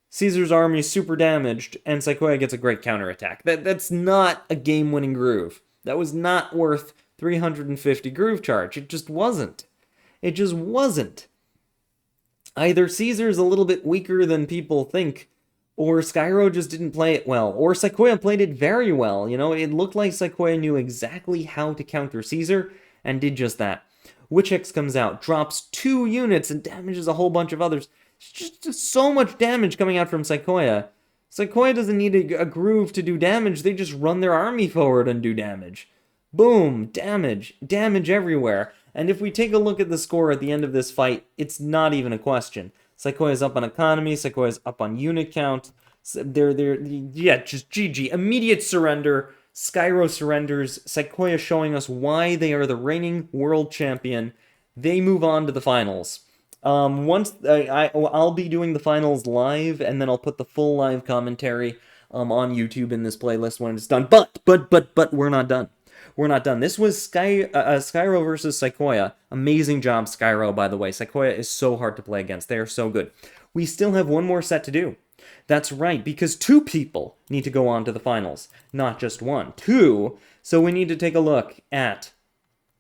Caesar's army is super damaged, and Sequoia gets a great counterattack. That's not a game-winning groove. That was not worth 350 groove charge. It just wasn't. It just wasn't. Either Caesar's a little bit weaker than people think, or Skyro just didn't play it well, or Sequoia played it very well. You know, it looked like Sequoia knew exactly how to counter Caesar, and did just that. Witch Hex comes out, drops 2 units, and damages a whole bunch of others. Just so much damage coming out from Sequoia. Sequoia doesn't need a groove to do damage, they just run their army forward and do damage. Boom, damage, damage everywhere. And if we take a look at the score at the end of this fight, it's not even a question. Sequoia's up on economy, Sequoia's up on unit count. Yeah, just GG. Immediate surrender. Skyro surrenders. Sequoia showing us why they are the reigning world champion. They move on to the finals. I'll be doing the finals live, and then I'll put the full live commentary on YouTube in this playlist when it's done. But we're not done. We're not done. This was Skyro versus Sequoia. Amazing job, Skyro, by the way. Sequoia is so hard to play against. They are so good. We still have one more set to do. That's right, because 2 people need to go on to the finals. Not just 1. 2. So we need to take a look at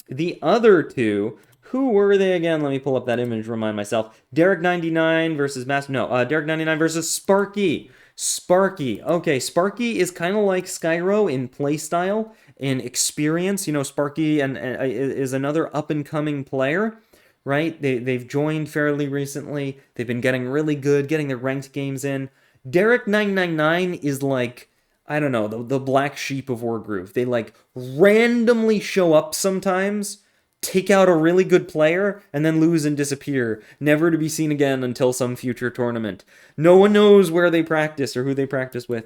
the other 2. Who were they again? Let me pull up that image, remind myself. Derek99 versus Derek99 versus Sparky. Sparky. Okay, Sparky is kind of like Skyro in playstyle, in experience. You know, Sparky is another up-and-coming player, right? They've joined fairly recently. They've been getting really good, getting their ranked games in. Derek999 is like, I don't know, the black sheep of Wargroove. They, like, randomly show up sometimes, take out a really good player, and then lose and disappear, never to be seen again until some future tournament. No one knows where they practice or who they practice with.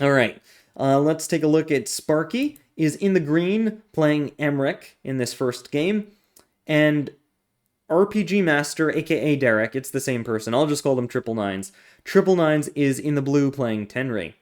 Alright, let's take a look at Sparky. Is in the green, playing Emmerich in this first game, and RPG Master, aka Derek, it's the same person, I'll just call them Triple Nines. Triple Nines is in the blue, playing Tenri.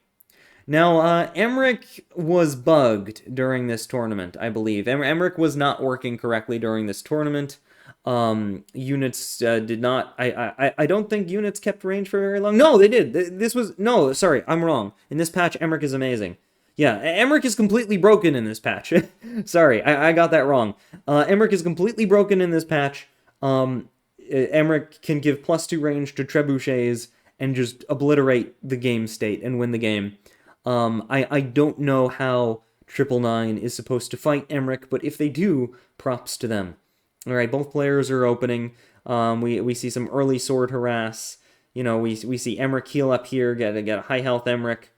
Now, Emmerich was bugged during this tournament, I believe. Emmerich was not working correctly during this tournament. Units did not... I don't think units kept range for very long. No, they did. This was... No, sorry, I'm wrong. In this patch, Emmerich is amazing. Yeah, Emmerich is completely broken in this patch. Sorry, I got that wrong. Emmerich is completely broken in this patch. Emmerich can give +2 range to trebuchets and just obliterate the game state and win the game. I don't know how 999 is supposed to fight Emmerich, but if they do, props to them. Alright, both players are opening. We see some early sword harass. You know, we see Emmerich heal up here, get a high health Emmerich.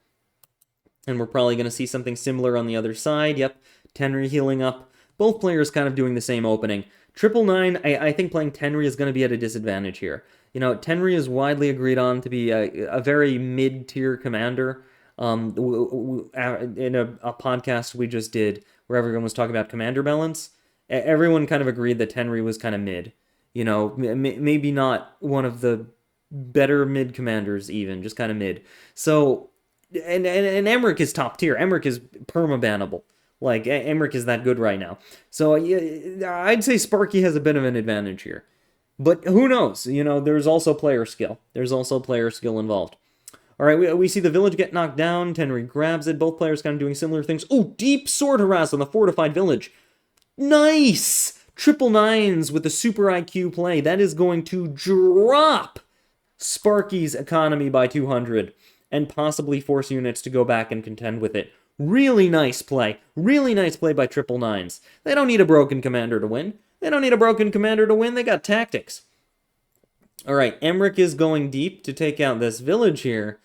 And we're probably going to see something similar on the other side. Yep, Tenri healing up. Both players kind of doing the same opening. 999, I think playing Tenri is going to be at a disadvantage here. You know, Tenri is widely agreed on to be a very mid-tier commander. In a podcast we just did where everyone was talking about commander balance, everyone kind of agreed that Tenri was kind of mid. You know, maybe not one of the better mid commanders even, just kind of mid. So, and Emmerich is top tier. Emmerich is perma-bannable. Like, Emmerich is that good right now. So, I'd say Sparky has a bit of an advantage here. But who knows? You know, there's also player skill. There's also player skill involved. All right, we see the village get knocked down. Tenri grabs it. Both players kind of doing similar things. Oh, deep sword harass on the fortified village. Nice! Triple nines with the super IQ play. That is going to drop Sparky's economy by 200 and possibly force units to go back and contend with it. Really nice play. Really nice play by triple nines. They don't need a broken commander to win. They don't need a broken commander to win. They got tactics. All right, Emmerich is going deep to take out this village here.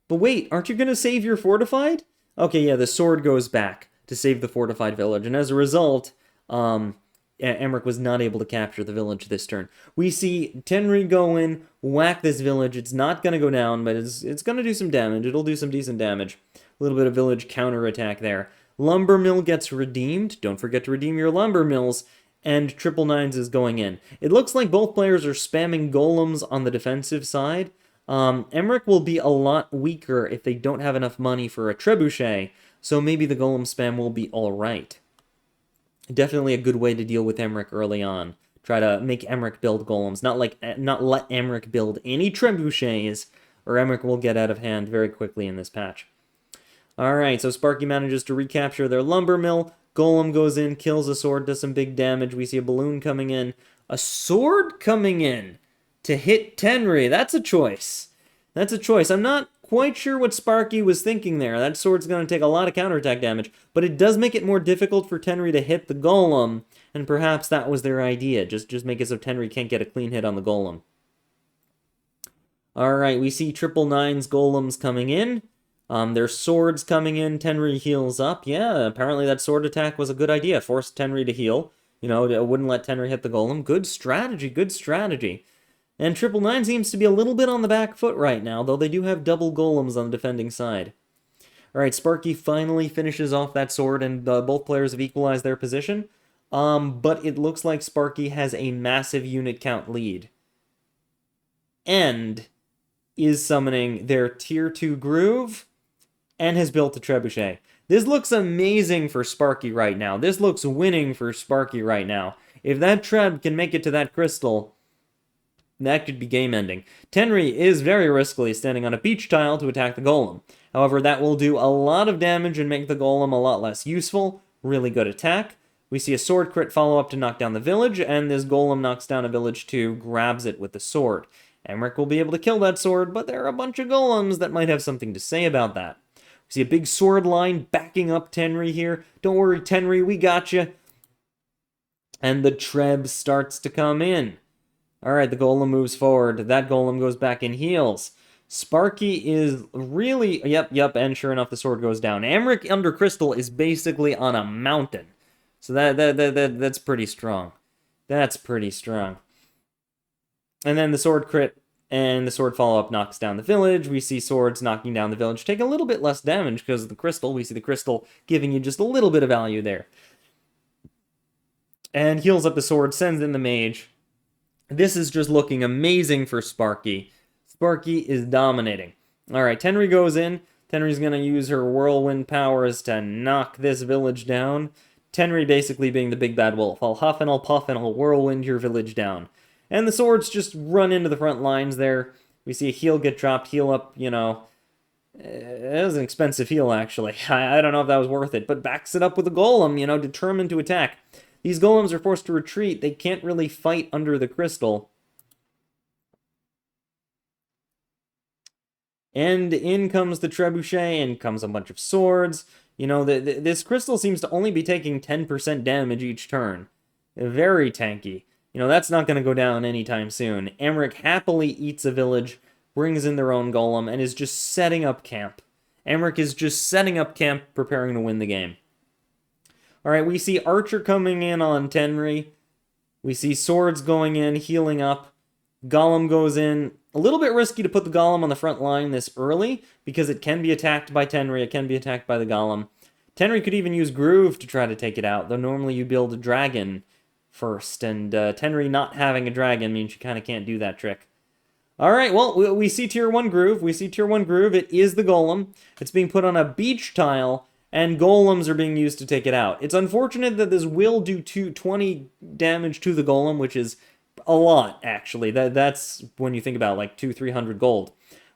But wait, aren't you going to save your fortified? Okay, yeah, the sword goes back to save the fortified village. And as a result, Emmerich was not able to capture the village this turn. We see Tenri go in, whack this village. It's not going to go down, but it's going to do some damage. It'll do some decent damage. A little bit of village counterattack there. Lumber Mill gets redeemed. Don't forget to redeem your Lumber Mills. And triple nines is going in. It looks like both players are spamming golems on the defensive side. Emmerich will be a lot weaker if they don't have enough money for a trebuchet, so maybe the golem spam will be alright. Definitely a good way to deal with Emmerich early on. Try to make Emmerich build golems, not let Emmerich build any trebuchets, or Emmerich will get out of hand very quickly in this patch. Alright, so Sparky manages to recapture their lumber mill. Golem goes in, kills a sword, does some big damage. We see a balloon coming in. A sword coming in to hit Tenri. That's a choice. That's a choice. I'm not quite sure what Sparky was thinking there. That sword's going to take a lot of counterattack damage, but it does make it more difficult for Tenri to hit the golem, and perhaps that was their idea. Just make it so Tenri can't get a clean hit on the golem. Alright, we see triple nines golems coming in. There's swords coming in. Tenri heals up. Yeah, apparently that sword attack was a good idea. Forced Tenri to heal. You know, it wouldn't let Tenri hit the golem. Good strategy, good strategy. And triple nine seems to be a little bit on the back foot right now, though they do have double golems on the defending side. Alright, Sparky finally finishes off that sword, and both players have equalized their position. But it looks like Sparky has a massive unit count lead. And is summoning their tier 2 groove, and has built a trebuchet. This looks amazing for Sparky right now. This looks winning for Sparky right now. If that treb can make it to that crystal, that could be game-ending. Tenri is very riskily standing on a beach tile to attack the golem. However, that will do a lot of damage and make the golem a lot less useful. Really good attack. We see a sword crit follow-up to knock down the village, and this golem knocks down a village too, grabs it with the sword. Emmerich will be able to kill that sword, but there are a bunch of golems that might have something to say about that. We see a big sword line backing up Tenri here. Don't worry, Tenri, we got you. And the treb starts to come in. Alright, the golem moves forward. That golem goes back and heals. Sparky is really... Yep, and sure enough, the sword goes down. Emmerich under crystal is basically on a mountain. So that's pretty strong. That's pretty strong. And then the sword crit and the sword follow-up knocks down the village. We see swords knocking down the village take a little bit less damage because of the crystal. We see the crystal giving you just a little bit of value there. And heals up the sword, sends in the mage. This is just looking amazing for Sparky. Sparky is dominating. Alright, Tenri goes in. Tenri's going to use her whirlwind powers to knock this village down. Tenri basically being the big bad wolf. I'll huff and I'll puff and I'll whirlwind your village down. And the swords just run into the front lines there. We see a heal get dropped, heal up, you know. It was an expensive heal, actually. I don't know if that was worth it, but backs it up with a golem, you know, determined to attack. These golems are forced to retreat. They can't really fight under the crystal. And in comes the trebuchet, and comes a bunch of swords. You know, this crystal seems to only be taking 10% damage each turn. Very tanky. You know, that's not going to go down anytime soon. Emmerich happily eats a village, brings in their own golem, and is just setting up camp. Emmerich is just setting up camp, preparing to win the game. Alright, we see Archer coming in on Tenri. We see swords going in, healing up. Golem goes in. A little bit risky to put the golem on the front line this early, because it can be attacked by Tenri, it can be attacked by the golem. Tenri could even use Groove to try to take it out, though normally you build a dragon first, and Tenri not having a dragon means you kind of can't do that trick. Alright, well, we see tier 1 Groove. We see tier 1 Groove. It is the golem. It's being put on a beach tile, and golems are being used to take it out. It's unfortunate that this will do 20 damage to the golem, which is a lot, actually. That's when you think about, like, 200-300 gold.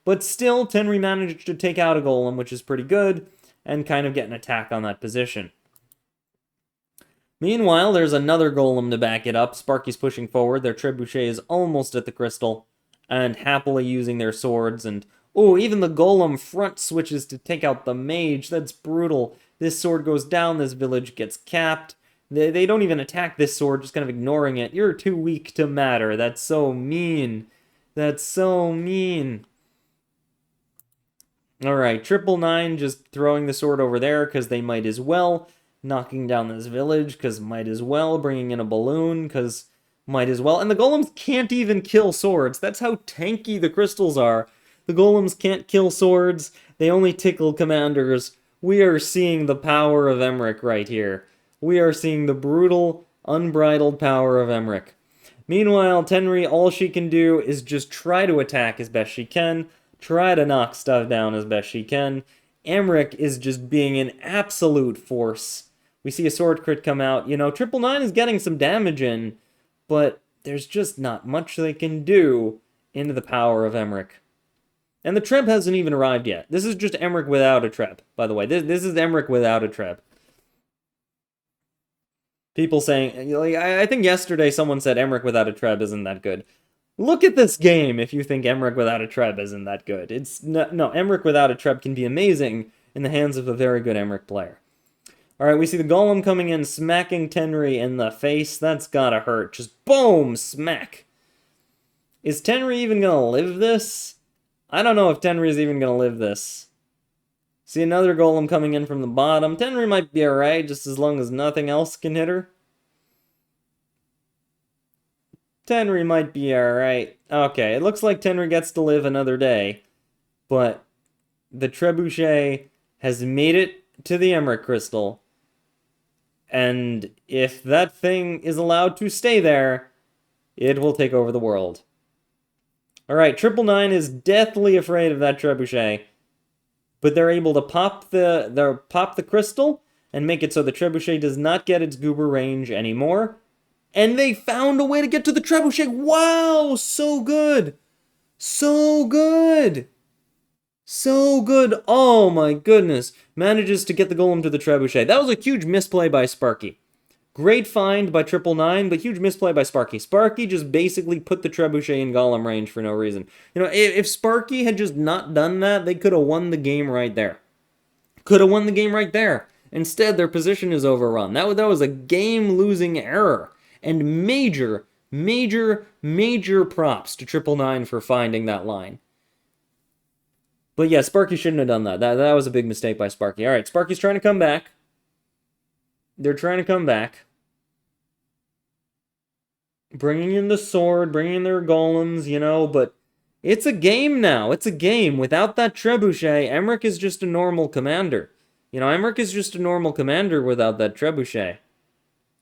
But still, Tenri managed to take out a golem, which is pretty good, and kind of get an attack on that position. Meanwhile, there's another golem to back it up. Sparky's pushing forward. Their trebuchet is almost at the crystal, and happily using their swords. And, oh, even the golem front switches to take out the mage. That's brutal. This sword goes down. This village gets capped. They don't even attack this sword, just kind of ignoring it. You're too weak to matter. That's so mean. That's so mean. Alright, 999 just throwing the sword over there because they might as well. Knocking down this village because might as well. Bringing in a balloon because might as well. And the golems can't even kill swords. That's how tanky the crystals are. The golems can't kill swords. They only tickle commanders. We are seeing the power of Emmerich right here. We are seeing the brutal, unbridled power of Emmerich. Meanwhile, Tenri, all she can do is just try to attack as best she can. Try to knock stuff down as best she can. Emmerich is just being an absolute force. We see a sword crit come out. You know, 999 is getting some damage in, but there's just not much they can do into the power of Emmerich. And the Treb hasn't even arrived yet. This is just Emmerich without a Treb, by the way. This is Emmerich without a Treb. People saying, like, I think yesterday someone said Emmerich without a Treb isn't that good. Look at this game if you think Emmerich without a Treb isn't that good. It's no, Emmerich without a Treb can be amazing in the hands of a very good Emmerich player. Alright, we see the golem coming in, smacking Tenri in the face. That's gotta hurt. Just boom! Smack! Is Tenri even gonna live this? I don't know if Tenri is even gonna live this. See another golem coming in from the bottom. Tenri might be alright, just as long as nothing else can hit her. Tenri might be alright. Okay, it looks like Tenri gets to live another day. But the trebuchet has made it to the Emmerich crystal. And if that thing is allowed to stay there, it will take over the world. Alright, 999 is deathly afraid of that trebuchet. But they're able to pop the crystal and make it so the trebuchet does not get its goober range anymore. And they found a way to get to the trebuchet. Wow, so good. So good. So good. Oh my goodness. Manages to get the golem to the trebuchet. That was a huge misplay by Sparky. Great find by 999, but huge misplay by Sparky. Sparky just basically put the trebuchet in golem range for no reason. You know, if Sparky had just not done that, they could have won the game right there. Could have won the game right there. Instead, their position is overrun. That was a game-losing error. And major props to 999 for finding that line. But yeah, Sparky shouldn't have done that. That was a big mistake by Sparky. Alright, Sparky's trying to come back. They're trying to come back. Bringing in the sword, bringing in their golems, you know, but it's a game now. It's a game. Without that trebuchet, Emmerich is just a normal commander. You know, Emmerich is just a normal commander without that trebuchet.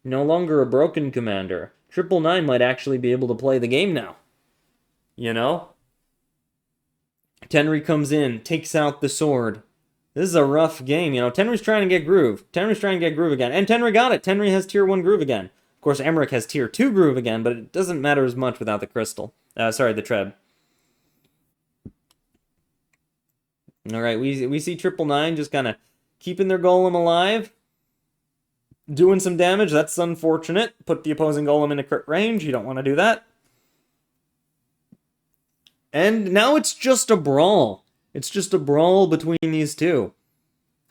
No longer a broken commander. 999 might actually be able to play the game now. You know? Tenri comes in, takes out the sword. This is a rough game, you know. Tenri's trying to get groove. Tenri's trying to get groove again. And Tenri got it. Tenri has tier 1 groove again. Of course, Emmerich has tier 2 groove again, but it doesn't matter as much without the crystal. Sorry, the Treb. Alright, we see 999 just kind of keeping their golem alive. Doing some damage. That's unfortunate. Put the opposing golem in a crit range. You don't want to do that. And now it's just a brawl. It's just a brawl between these two.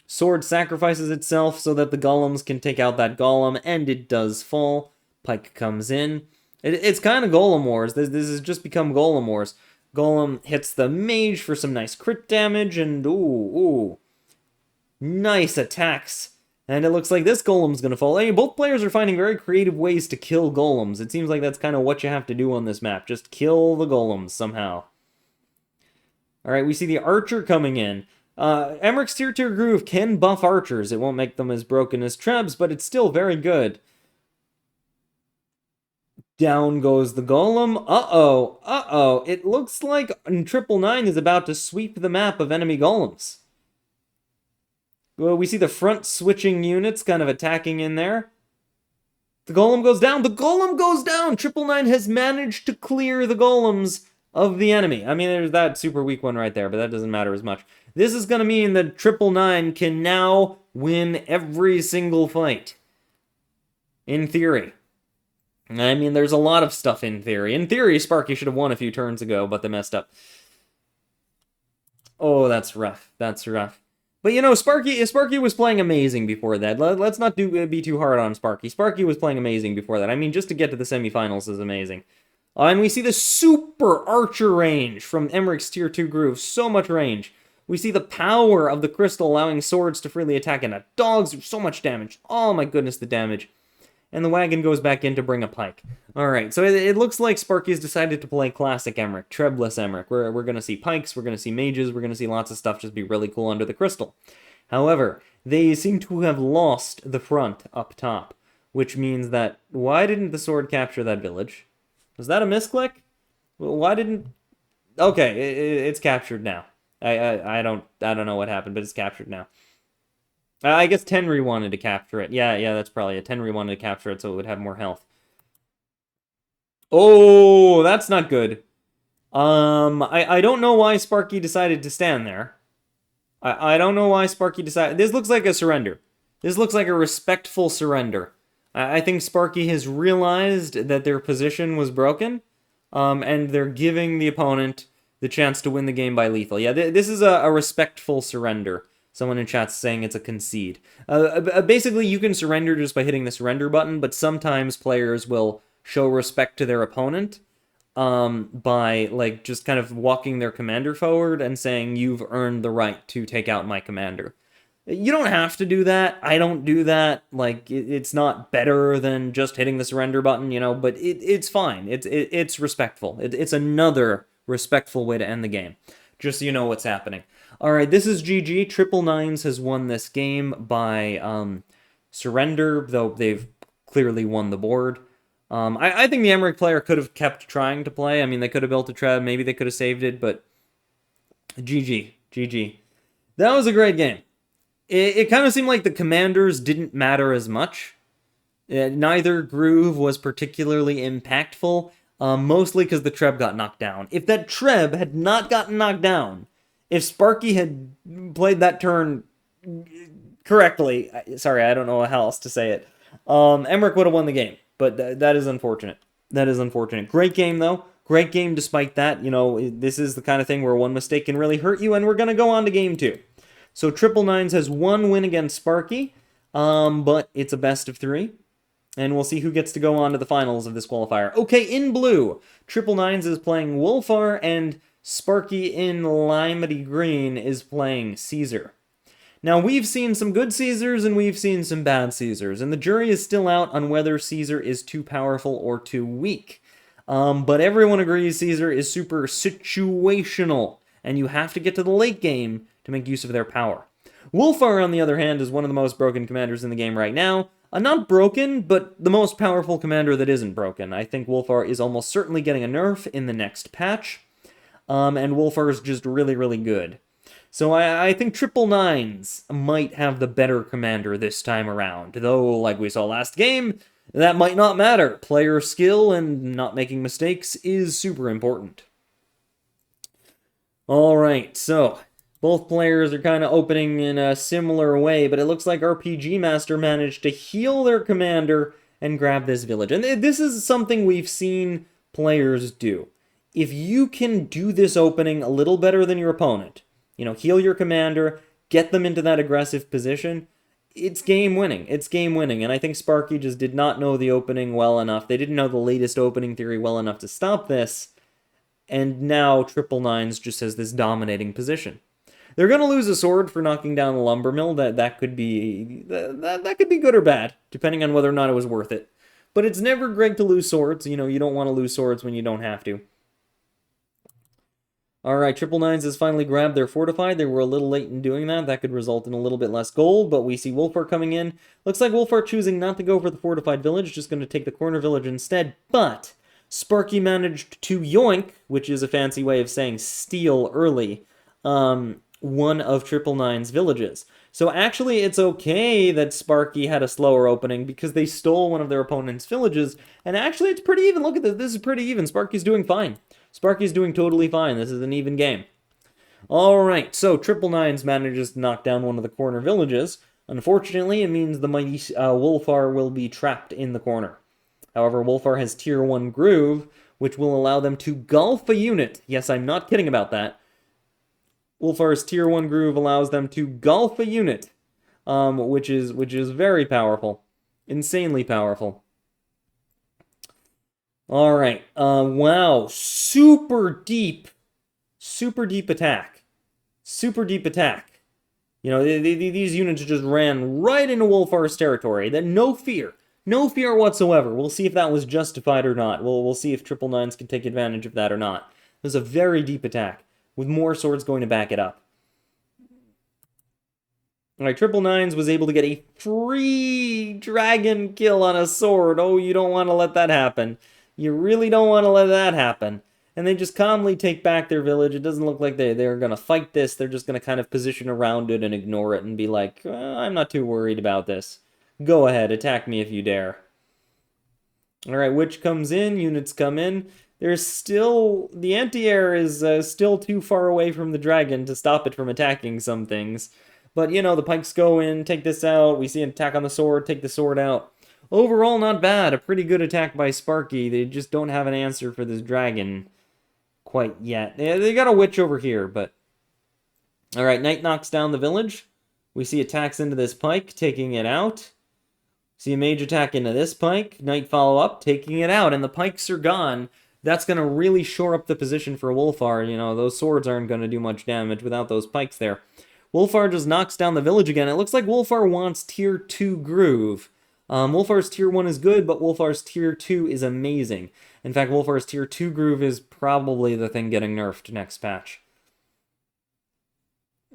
Sword sacrifices itself so that the golems can take out that golem, and it does fall. Pike comes in. It's kind of Golem Wars. This has just become Golem Wars. Golem hits the mage for some nice crit damage, and ooh. Nice attacks. And it looks like this golem's gonna fall. Hey, both players are finding very creative ways to kill golems. It seems like that's kind of what you have to do on this map. Just kill the golems somehow. Alright, we see the archer coming in. Emmerich's tier groove can buff archers. It won't make them as broken as Trebs, but it's still very good. Down goes the golem. Uh-oh. It looks like 999 is about to sweep the map of enemy golems. Well, we see the front switching units kind of attacking in there. The golem goes down. The golem goes down! 999 has managed to clear the golems of the enemy. I mean, there's that super weak one right there, but that doesn't matter as much. This is going to mean that 999 can now win every single fight. In theory. I mean, there's a lot of stuff in theory. In theory, Sparky should have won a few turns ago, but they messed up. Oh, that's rough. That's rough. But, you know, Sparky was playing amazing before that. Let's not be too hard on Sparky. Sparky was playing amazing before that. I mean, just to get to the semifinals is amazing. And we see the super archer range from Emmerich's Tier 2 Groove. So much range. We see the power of the crystal allowing swords to freely attack, and dogs do so much damage. Oh my goodness, the damage. And the wagon goes back in to bring a pike. Alright, so it looks like Sparky's decided to play classic Emmerich, trebless Emmerich. We're going to see pikes, we're going to see mages, we're going to see lots of stuff just be really cool under the crystal. However, they seem to have lost the front up top, which means that, why didn't the sword capture that village? Was that a misclick? Why didn't... Okay, it's captured now. I don't know what happened, but it's captured now. I guess Tenri wanted to capture it. Yeah, that's probably it. Tenri wanted to capture it so it would have more health. Oh, that's not good. I don't know why Sparky decided to stand there. I don't know why Sparky decided... This looks like a surrender. This looks like a respectful surrender. I think Sparky has realized that their position was broken, and they're giving the opponent the chance to win the game by lethal. Yeah, this is a respectful surrender. Someone in chat's saying it's a concede. Basically, you can surrender just by hitting the surrender button, but sometimes players will show respect to their opponent by, like, just kind of walking their commander forward and saying, you've earned the right to take out my commander. You don't have to do that. I don't do that. Like, it's not better than just hitting the surrender button, you know, but it's fine. It's respectful. It's another respectful way to end the game. Just so you know what's happening. Alright, this is GG. 999s has won this game by surrender, though they've clearly won the board. I think the Emmerich player could have kept trying to play. I mean, they could have built a treb, maybe they could have saved it, but GG. That was a great game. It kind of seemed like the commanders didn't matter as much. Neither groove was particularly impactful, mostly because the treb got knocked down. If that treb had not gotten knocked down, if Sparky had played that turn correctly, sorry, I don't know how else to say it, Emmerich would have won the game, but that is unfortunate. That is unfortunate. Great game, though. Great game despite that. You know, this is the kind of thing where one mistake can really hurt you, and we're going to go on to game 2. So 999s has one win against Sparky, but it's a best of 3. And we'll see who gets to go on to the finals of this qualifier. Okay, in blue, 999s is playing Wolfar, and Sparky in limety green is playing Caesar. Now, we've seen some good Caesars and we've seen some bad Caesars, and the jury is still out on whether Caesar is too powerful or too weak. But everyone agrees Caesar is super situational, and you have to get to the late game to make use of their power. Wolfar, on the other hand, is one of the most broken commanders in the game right now. Not broken, but the most powerful commander that isn't broken. I think Wolfar is almost certainly getting a nerf in the next patch. And Wolfar is just really, really good. So I think 999s might have the better commander this time around. Though, like we saw last game, that might not matter. Player skill and not making mistakes is super important. Alright, so both players are kind of opening in a similar way, but it looks like RPG Master managed to heal their commander and grab this village. And this is something we've seen players do. If you can do this opening a little better than your opponent, you know, heal your commander, get them into that aggressive position, it's game winning. It's game winning. And I think Sparky just did not know the opening well enough. They didn't know the latest opening theory well enough to stop this. And now 999s just has this dominating position. They're going to lose a sword for knocking down the lumber mill. That could be good or bad, depending on whether or not it was worth it. But it's never great to lose swords. You know, you don't want to lose swords when you don't have to. Alright, 999s has finally grabbed their fortified. They were a little late in doing that. That could result in a little bit less gold, but we see Wolfar coming in. Looks like Wolfar choosing not to go for the fortified village, just going to take the corner village instead. But Sparky managed to yoink, which is a fancy way of saying steal early, one of 999's villages. So actually, it's okay that Sparky had a slower opening because they stole one of their opponent's villages. And actually, it's pretty even. Look at this. This is pretty even. Sparky's doing fine. Sparky's doing totally fine. This is an even game. Alright, so Triple Nines manages to knock down one of the corner villages. Unfortunately, it means the mighty Wolfar will be trapped in the corner. However, Wolfar has Tier 1 Groove, which will allow them to gulf a unit. Yes, I'm not kidding about that. Wolfar's Tier 1 Groove allows them to gulf a unit, which is very powerful. Insanely powerful. Alright, wow, super deep attack. Super deep attack. You know, these units just ran right into Wolfar's territory. Then no fear. No fear whatsoever. We'll see if that was justified or not. We'll see if Triple Nines can take advantage of that or not. It was a very deep attack, with more swords going to back it up. Alright, Triple Nines was able to get a free dragon kill on a sword. Oh, you don't want to let that happen. You really don't want to let that happen. And they just calmly take back their village. It doesn't look like they're going to fight this. They're just going to kind of position around it and ignore it and be like, I'm not too worried about this. Go ahead, attack me if you dare. Alright, Witch comes in, units come in. There's still... the anti-air is still too far away from the dragon to stop it from attacking some things. But, you know, the pikes go in, take this out. We see an attack on the sword, take the sword out. Overall, not bad. A pretty good attack by Sparky. They just don't have an answer for this dragon quite yet. They got a witch over here, but... Alright, Knight knocks down the village. We see attacks into this pike, taking it out. See a mage attack into this pike. Knight follow up, taking it out, and the pikes are gone. That's going to really shore up the position for Wolfar. You know, those swords aren't going to do much damage without those pikes there. Wolfar just knocks down the village again. It looks like Wolfar wants Tier 2 Groove. Wolfar's Tier 1 is good, but Wolfar's Tier 2 is amazing. In fact, Wolfar's Tier 2 Groove is probably the thing getting nerfed next patch.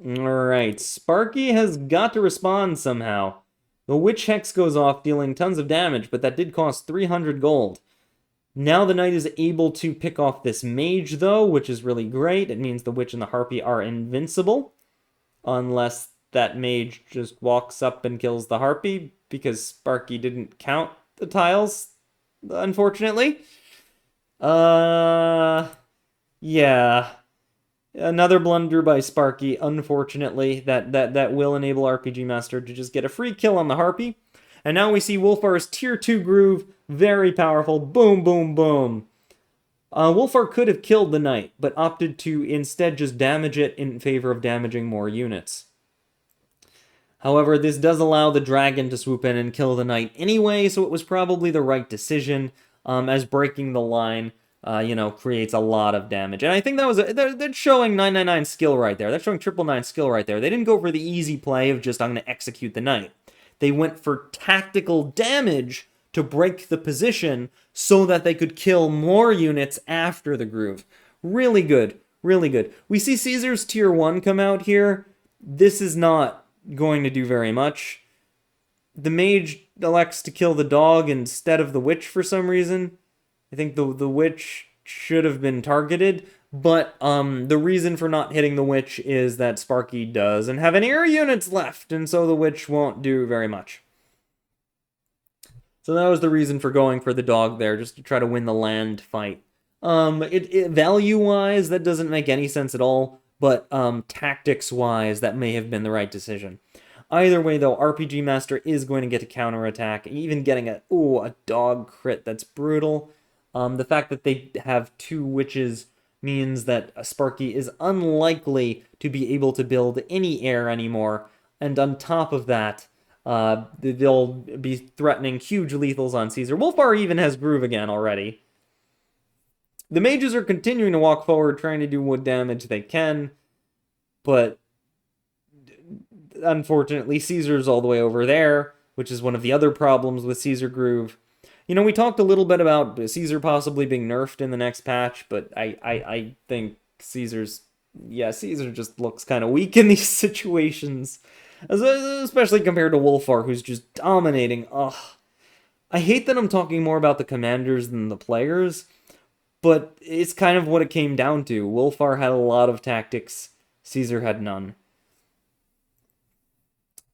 Alright, Sparky has got to respond somehow. The Witch Hex goes off, dealing tons of damage, but that did cost 300 gold. Now the Knight is able to pick off this Mage, though, which is really great. It means the Witch and the Harpy are invincible. Unless that Mage just walks up and kills the Harpy, because Sparky didn't count the tiles, unfortunately. Yeah. Another blunder by Sparky, unfortunately, that will enable RPG Master to just get a free kill on the Harpy. And now we see Wolfar's Tier 2 Groove, very powerful, boom, boom, boom. Wolfar could have killed the Knight, but opted to instead just damage it in favor of damaging more units. However, this does allow the dragon to swoop in and kill the Knight anyway, so it was probably the right decision, as breaking the line you know, creates a lot of damage. And I think that was... they're showing 999 skill right there. They're showing 999 skill right there. They didn't go for the easy play of just, I'm going to execute the Knight. They went for tactical damage to break the position so that they could kill more units after the groove. Really good. Really good. We see Caesar's Tier 1 come out here. This is not going to do very much. The mage elects to kill the dog instead of the witch for some reason. I think the witch should have been targeted, but the reason for not hitting the witch is that Sparky doesn't have any air units left, and so the witch won't do very much. So that was the reason for going for the dog there, just to try to win the land fight. Value-wise, that doesn't make any sense at all, but tactics-wise, that may have been the right decision. Either way, though, RPG Master is going to get a counterattack, even getting a dog crit. That's brutal. The fact that they have two witches means that Sparky is unlikely to be able to build any air anymore, and on top of that, they'll be threatening huge lethals on Caesar. Wolfar even has Groove again already. The mages are continuing to walk forward, trying to do what damage they can, but unfortunately, Caesar's all the way over there, which is one of the other problems with Caesar Groove. You know, we talked a little bit about Caesar possibly being nerfed in the next patch, but I think Caesar just looks kind of weak in these situations, especially compared to Wolfar, who's just dominating. Ugh. I hate that I'm talking more about the commanders than the players, but it's kind of what it came down to. Wolfar had a lot of tactics, Caesar had none.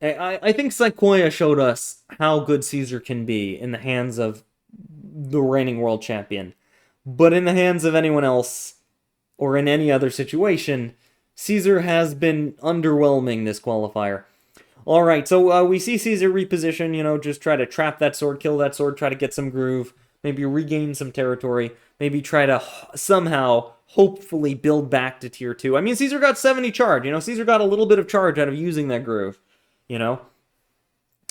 I think Sequoia showed us how good Caesar can be in the hands of the reigning world champion. But in the hands of anyone else, or in any other situation, Caesar has been underwhelming this qualifier. Alright, so we see Caesar reposition, just try to trap that sword, kill that sword, try to get some groove, maybe regain some territory, maybe try to somehow, hopefully, build back to tier 2. I mean, Caesar got 70 charge, Caesar got a little bit of charge out of using that groove,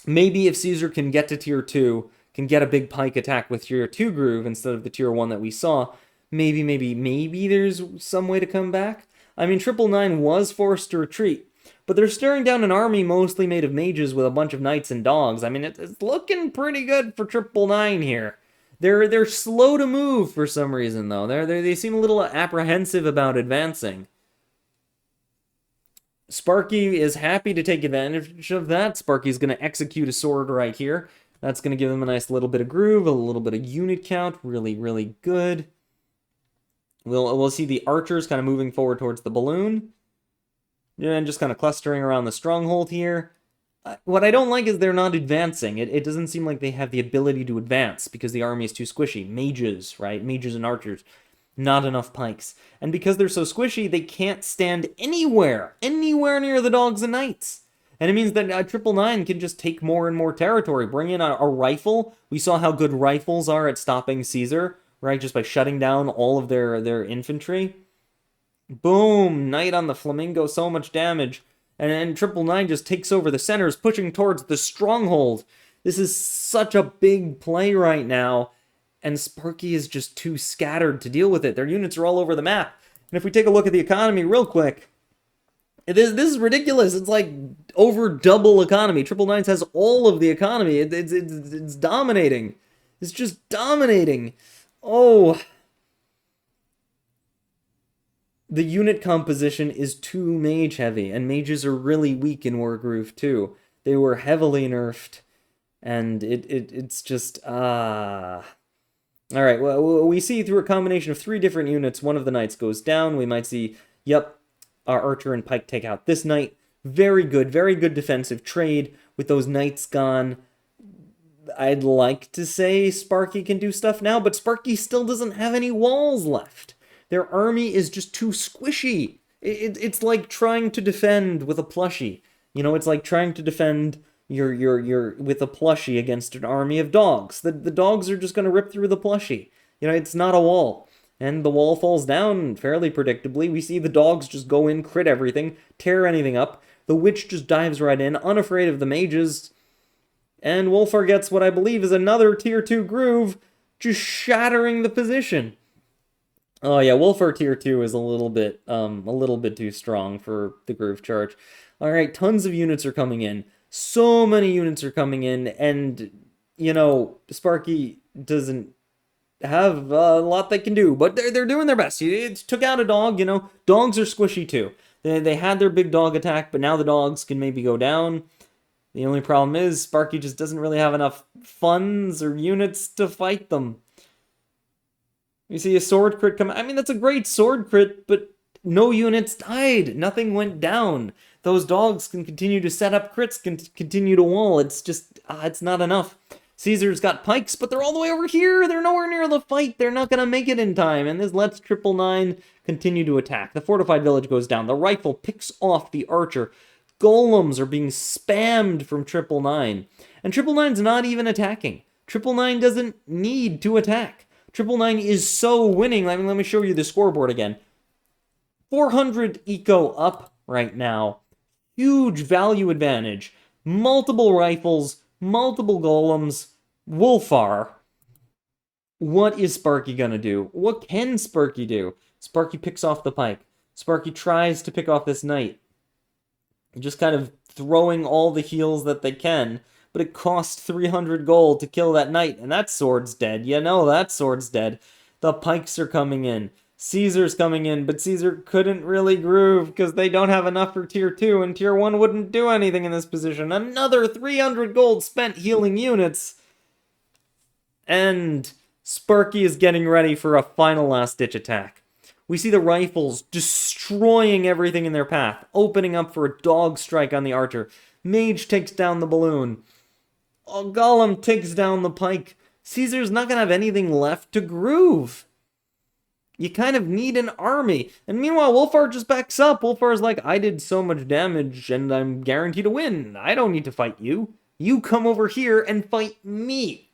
Maybe if Caesar can get to tier 2, can get a big pike attack with tier 2 groove instead of the tier 1 that we saw, maybe there's some way to come back. I mean, 999 was forced to retreat, but they're staring down an army mostly made of mages with a bunch of knights and dogs. I mean, it's looking pretty good for 999 here. They're slow to move for some reason, though. They seem a little apprehensive about advancing. Sparky is happy to take advantage of that. Sparky's going to execute a sword right here. That's going to give them a nice little bit of groove, a little bit of unit count. Really, really good. We'll see the archers kind of moving forward towards the balloon. And just kind of clustering around the stronghold here. What I don't like is they're not advancing. It doesn't seem like they have the ability to advance because the army is too squishy. Mages, right? Mages and archers. Not enough pikes. And because they're so squishy, they can't stand anywhere near the dogs and knights. And it means that 999 can just take more and more territory. Bring in a rifle. We saw how good rifles are at stopping Caesar, right? Just by shutting down all of their infantry. Boom! Knight on the flamingo, so much damage. And then 999 just takes over the centers, pushing towards the stronghold. This is such a big play right now. And Sparky is just too scattered to deal with it. Their units are all over the map. And if we take a look at the economy real quick, this is ridiculous. It's like over double economy. 999 has all of the economy. It's dominating. It's just dominating. Oh. The unit composition is too mage heavy, and mages are really weak in Wargroove too. They were heavily nerfed, and it's just Alright, well, we see through a combination of 3 different units, one of the knights goes down. We might see, yep, our archer and pike take out this knight. Very good defensive trade with those knights gone. I'd like to say Sparky can do stuff now, but Sparky still doesn't have any walls left. Their army is just too squishy. It's like trying to defend with a plushie. It's like trying to defend your with a plushie against an army of dogs. The dogs are just going to rip through the plushie. It's not a wall. And the wall falls down fairly predictably. We see the dogs just go in, crit everything, tear anything up. The witch just dives right in, unafraid of the mages. And Wolfar gets what I believe is another tier 2 groove, just shattering the position. Oh yeah, Wolfar tier 2 is a little bit too strong for the groove charge. Alright, tons of units are coming in. So many units are coming in, and, Sparky doesn't have a lot they can do, but they're doing their best. It took out a dog, Dogs are squishy too. They had their big dog attack, but now the dogs can maybe go down. The only problem is Sparky just doesn't really have enough funds or units to fight them. You see a sword crit come. I mean, that's a great sword crit, but no units died. Nothing went down. Those dogs can continue to set up crits, can continue to wall. It's just, it's not enough. Caesar's got pikes, but they're all the way over here. They're nowhere near the fight. They're not going to make it in time. And this lets 999 continue to attack. The fortified village goes down. The rifle picks off the archer. Golems are being spammed from 999. And 999's not even attacking. 999 doesn't need to attack. 999 is so winning. Let me show you the scoreboard again. 400 eco up right now. Huge value advantage. Multiple rifles, multiple golems. Wolfar. What is Sparky gonna do? What can Sparky do? Sparky picks off the pike. Sparky tries to pick off this knight. Just kind of throwing all the heals that they can. But it cost 300 gold to kill that knight, and that sword's dead. That sword's dead. The pikes are coming in. Caesar's coming in, but Caesar couldn't really groove because they don't have enough for tier 2, and tier 1 wouldn't do anything in this position. Another 300 gold spent healing units. And Sparky is getting ready for a final last-ditch attack. We see the rifles destroying everything in their path, opening up for a dog strike on the archer. Mage takes down the balloon. Golem takes down the pike. Caesar's not going to have anything left to groove. You kind of need an army. And meanwhile, Wolfar just backs up. Wolfar's like, I did so much damage and I'm guaranteed to win. I don't need to fight you. You come over here and fight me.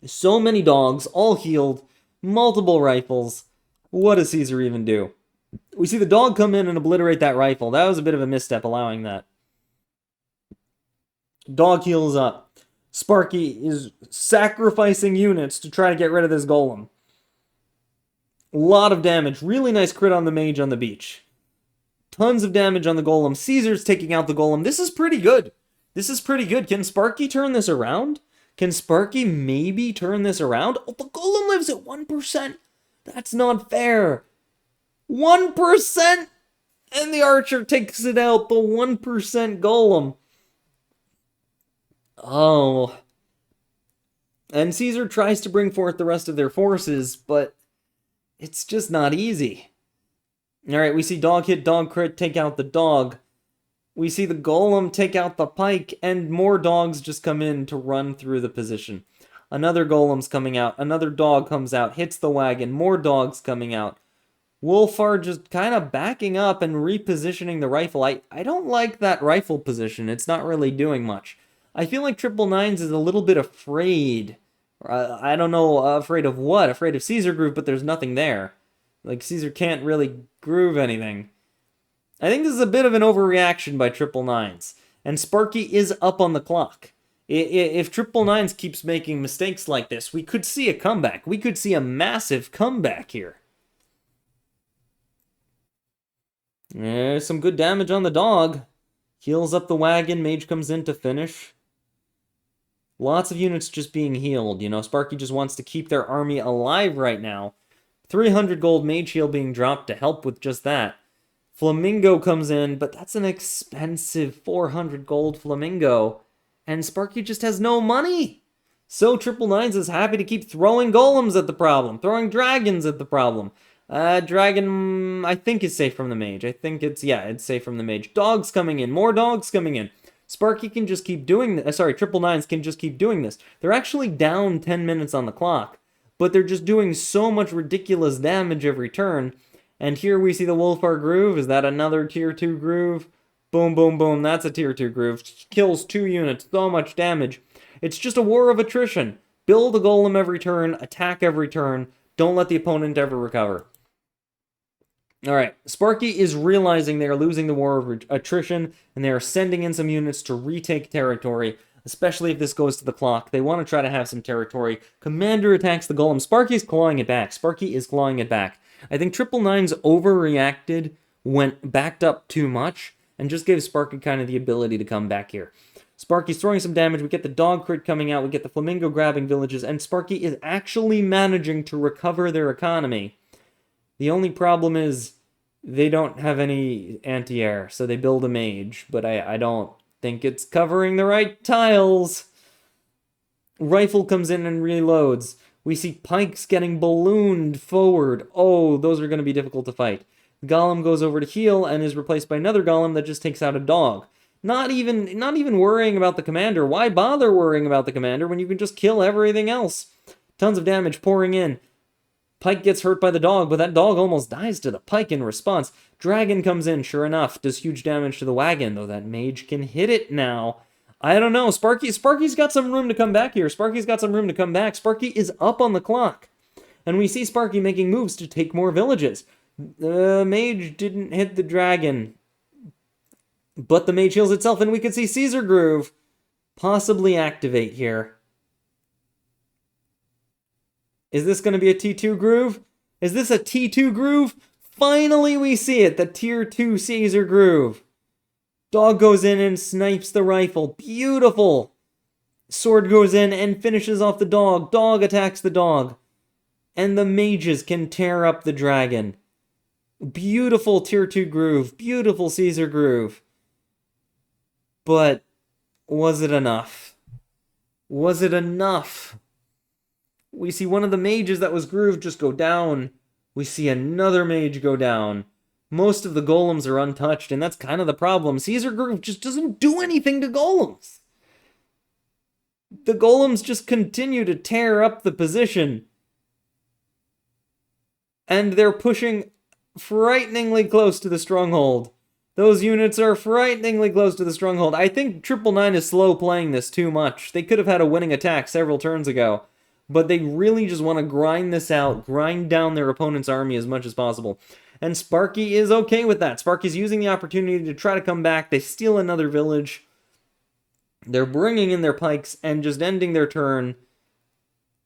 So many dogs, all healed, multiple rifles. What does Caesar even do? We see the dog come in and obliterate that rifle. That was a bit of a misstep allowing that. Dog heals up. Sparky is sacrificing units to try to get rid of this golem. A lot of damage. Really nice crit on the mage on the beach. Tons of damage on the golem. Caesar's taking out the golem. This is pretty good. This is pretty good. Can Sparky turn this around? Can Sparky maybe turn this around? Oh, the golem lives at 1%. That's not fair. 1%? And the archer takes it out. The 1% golem. Oh. And Caesar tries to bring forth the rest of their forces, but it's just not easy. Alright, we see dog hit, dog crit, take out the dog. We see the golem take out the pike, and more dogs just come in to run through the position. Another golem's coming out, another dog comes out, hits the wagon, more dogs coming out. Wolfar just kind of backing up and repositioning the rifle. I don't like that rifle position. It's not really doing much. I feel like Triple Nines is a little bit afraid. I don't know, afraid of what? Afraid of Caesar Groove, but there's nothing there. Like, Caesar can't really groove anything. I think this is a bit of an overreaction by Triple Nines. And Sparky is up on the clock. If Triple Nines keeps making mistakes like this, we could see a comeback. We could see a massive comeback here. There's some good damage on the dog. Heals up the wagon. Mage comes in to finish. Lots of units just being healed. You know, Sparky just wants to keep their army alive right now. 300 gold mage heal being dropped to help with just that. Flamingo comes in, but that's an expensive 400 gold Flamingo. And Sparky just has no money. So Triple Nines is happy to keep throwing golems at the problem. Throwing dragons at the problem. Dragon, I think, is safe from the mage. I think it's safe from the mage. Dogs coming in. More dogs coming in. Sparky can just keep doing this. Triple Nines can just keep doing this. They're actually down 10 minutes on the clock, but they're just doing so much ridiculous damage every turn. And here we see the Wolfar Groove. Is that another tier 2 groove? Boom, boom, boom. That's a tier 2 groove. Kills 2 units. So much damage. It's just a war of attrition. Build a golem every turn. Attack every turn. Don't let the opponent ever recover. Alright, Sparky is realizing they are losing the war of attrition, and they are sending in some units to retake territory, especially if this goes to the clock. They want to try to have some territory. Commander attacks the golem. Sparky's clawing it back. Sparky is clawing it back. I think Triple Nines overreacted, went backed up too much, and just gave Sparky kind of the ability to come back here. Sparky's throwing some damage. We get the dog crit coming out. We get the Flamingo grabbing villages, and Sparky is actually managing to recover their economy. The only problem is they don't have any anti-air, so they build a mage, but I don't think it's covering the right tiles. Rifle comes in and reloads. We see pikes getting ballooned forward. Oh, those are going to be difficult to fight. Golem goes over to heal and is replaced by another golem that just takes out a dog. Not even worrying about the commander. Why bother worrying about the commander when you can just kill everything else? Tons of damage pouring in. Pike gets hurt by the dog, but that dog almost dies to the pike in response. Dragon comes in, sure enough, does huge damage to the wagon, though that mage can hit it now. I don't know. Sparky's got some room to come back here. Sparky's got some room to come back. Sparky is up on the clock. And we see Sparky making moves to take more villages. The mage didn't hit the dragon, but the mage heals itself, and we could see Caesar Groove possibly activate here. Is this going to be a T2 groove? Is this a T2 groove? Finally we see it, the tier 2 Caesar Groove. Dog goes in and snipes the rifle. Beautiful. Sword goes in and finishes off the dog. Dog attacks the dog. And the mages can tear up the dragon. Beautiful tier 2 groove. Beautiful Caesar Groove. But was it enough? Was it enough? We see one of the mages that was grooved just go down. We see another mage go down. Most of the golems are untouched, and that's kind of the problem. Caesar Groove just doesn't do anything to golems. The golems just continue to tear up the position. and they're pushing frighteningly close to the stronghold. Those units are frighteningly close to the stronghold. I think 999 is slow playing this too much. They could have had a winning attack several turns ago, but they really just want to grind this out, grind down their opponent's army as much as possible. And Sparky is okay with that. Sparky's using the opportunity to try to come back. They steal another village. They're bringing in their pikes and just ending their turn.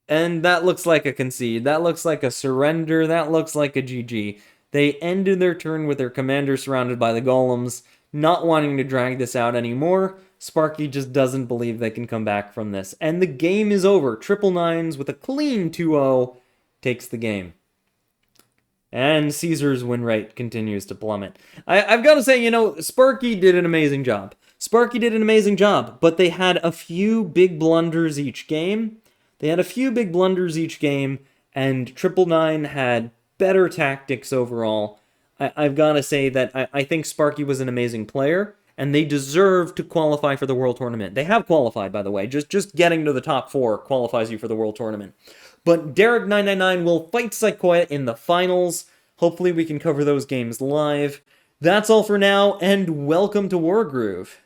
And that looks like a concede. That looks like a surrender. That looks like a GG. They ended their turn with their commander surrounded by the golems, not wanting to drag this out anymore. Sparky just doesn't believe they can come back from this. And the game is over. 999s with a clean 2-0 takes the game. And Caesar's win rate continues to plummet. I've got to say, Sparky did an amazing job. Sparky did an amazing job, but they had a few big blunders each game. And 999 had better tactics overall. I've got to say that I think Sparky was an amazing player, and they deserve to qualify for the World Tournament. They have qualified, by the way. Just getting to the top 4 qualifies you for the World Tournament. But Derek 999 will fight Sequoia in the finals. Hopefully we can cover those games live. That's all for now, and welcome to Wargroove.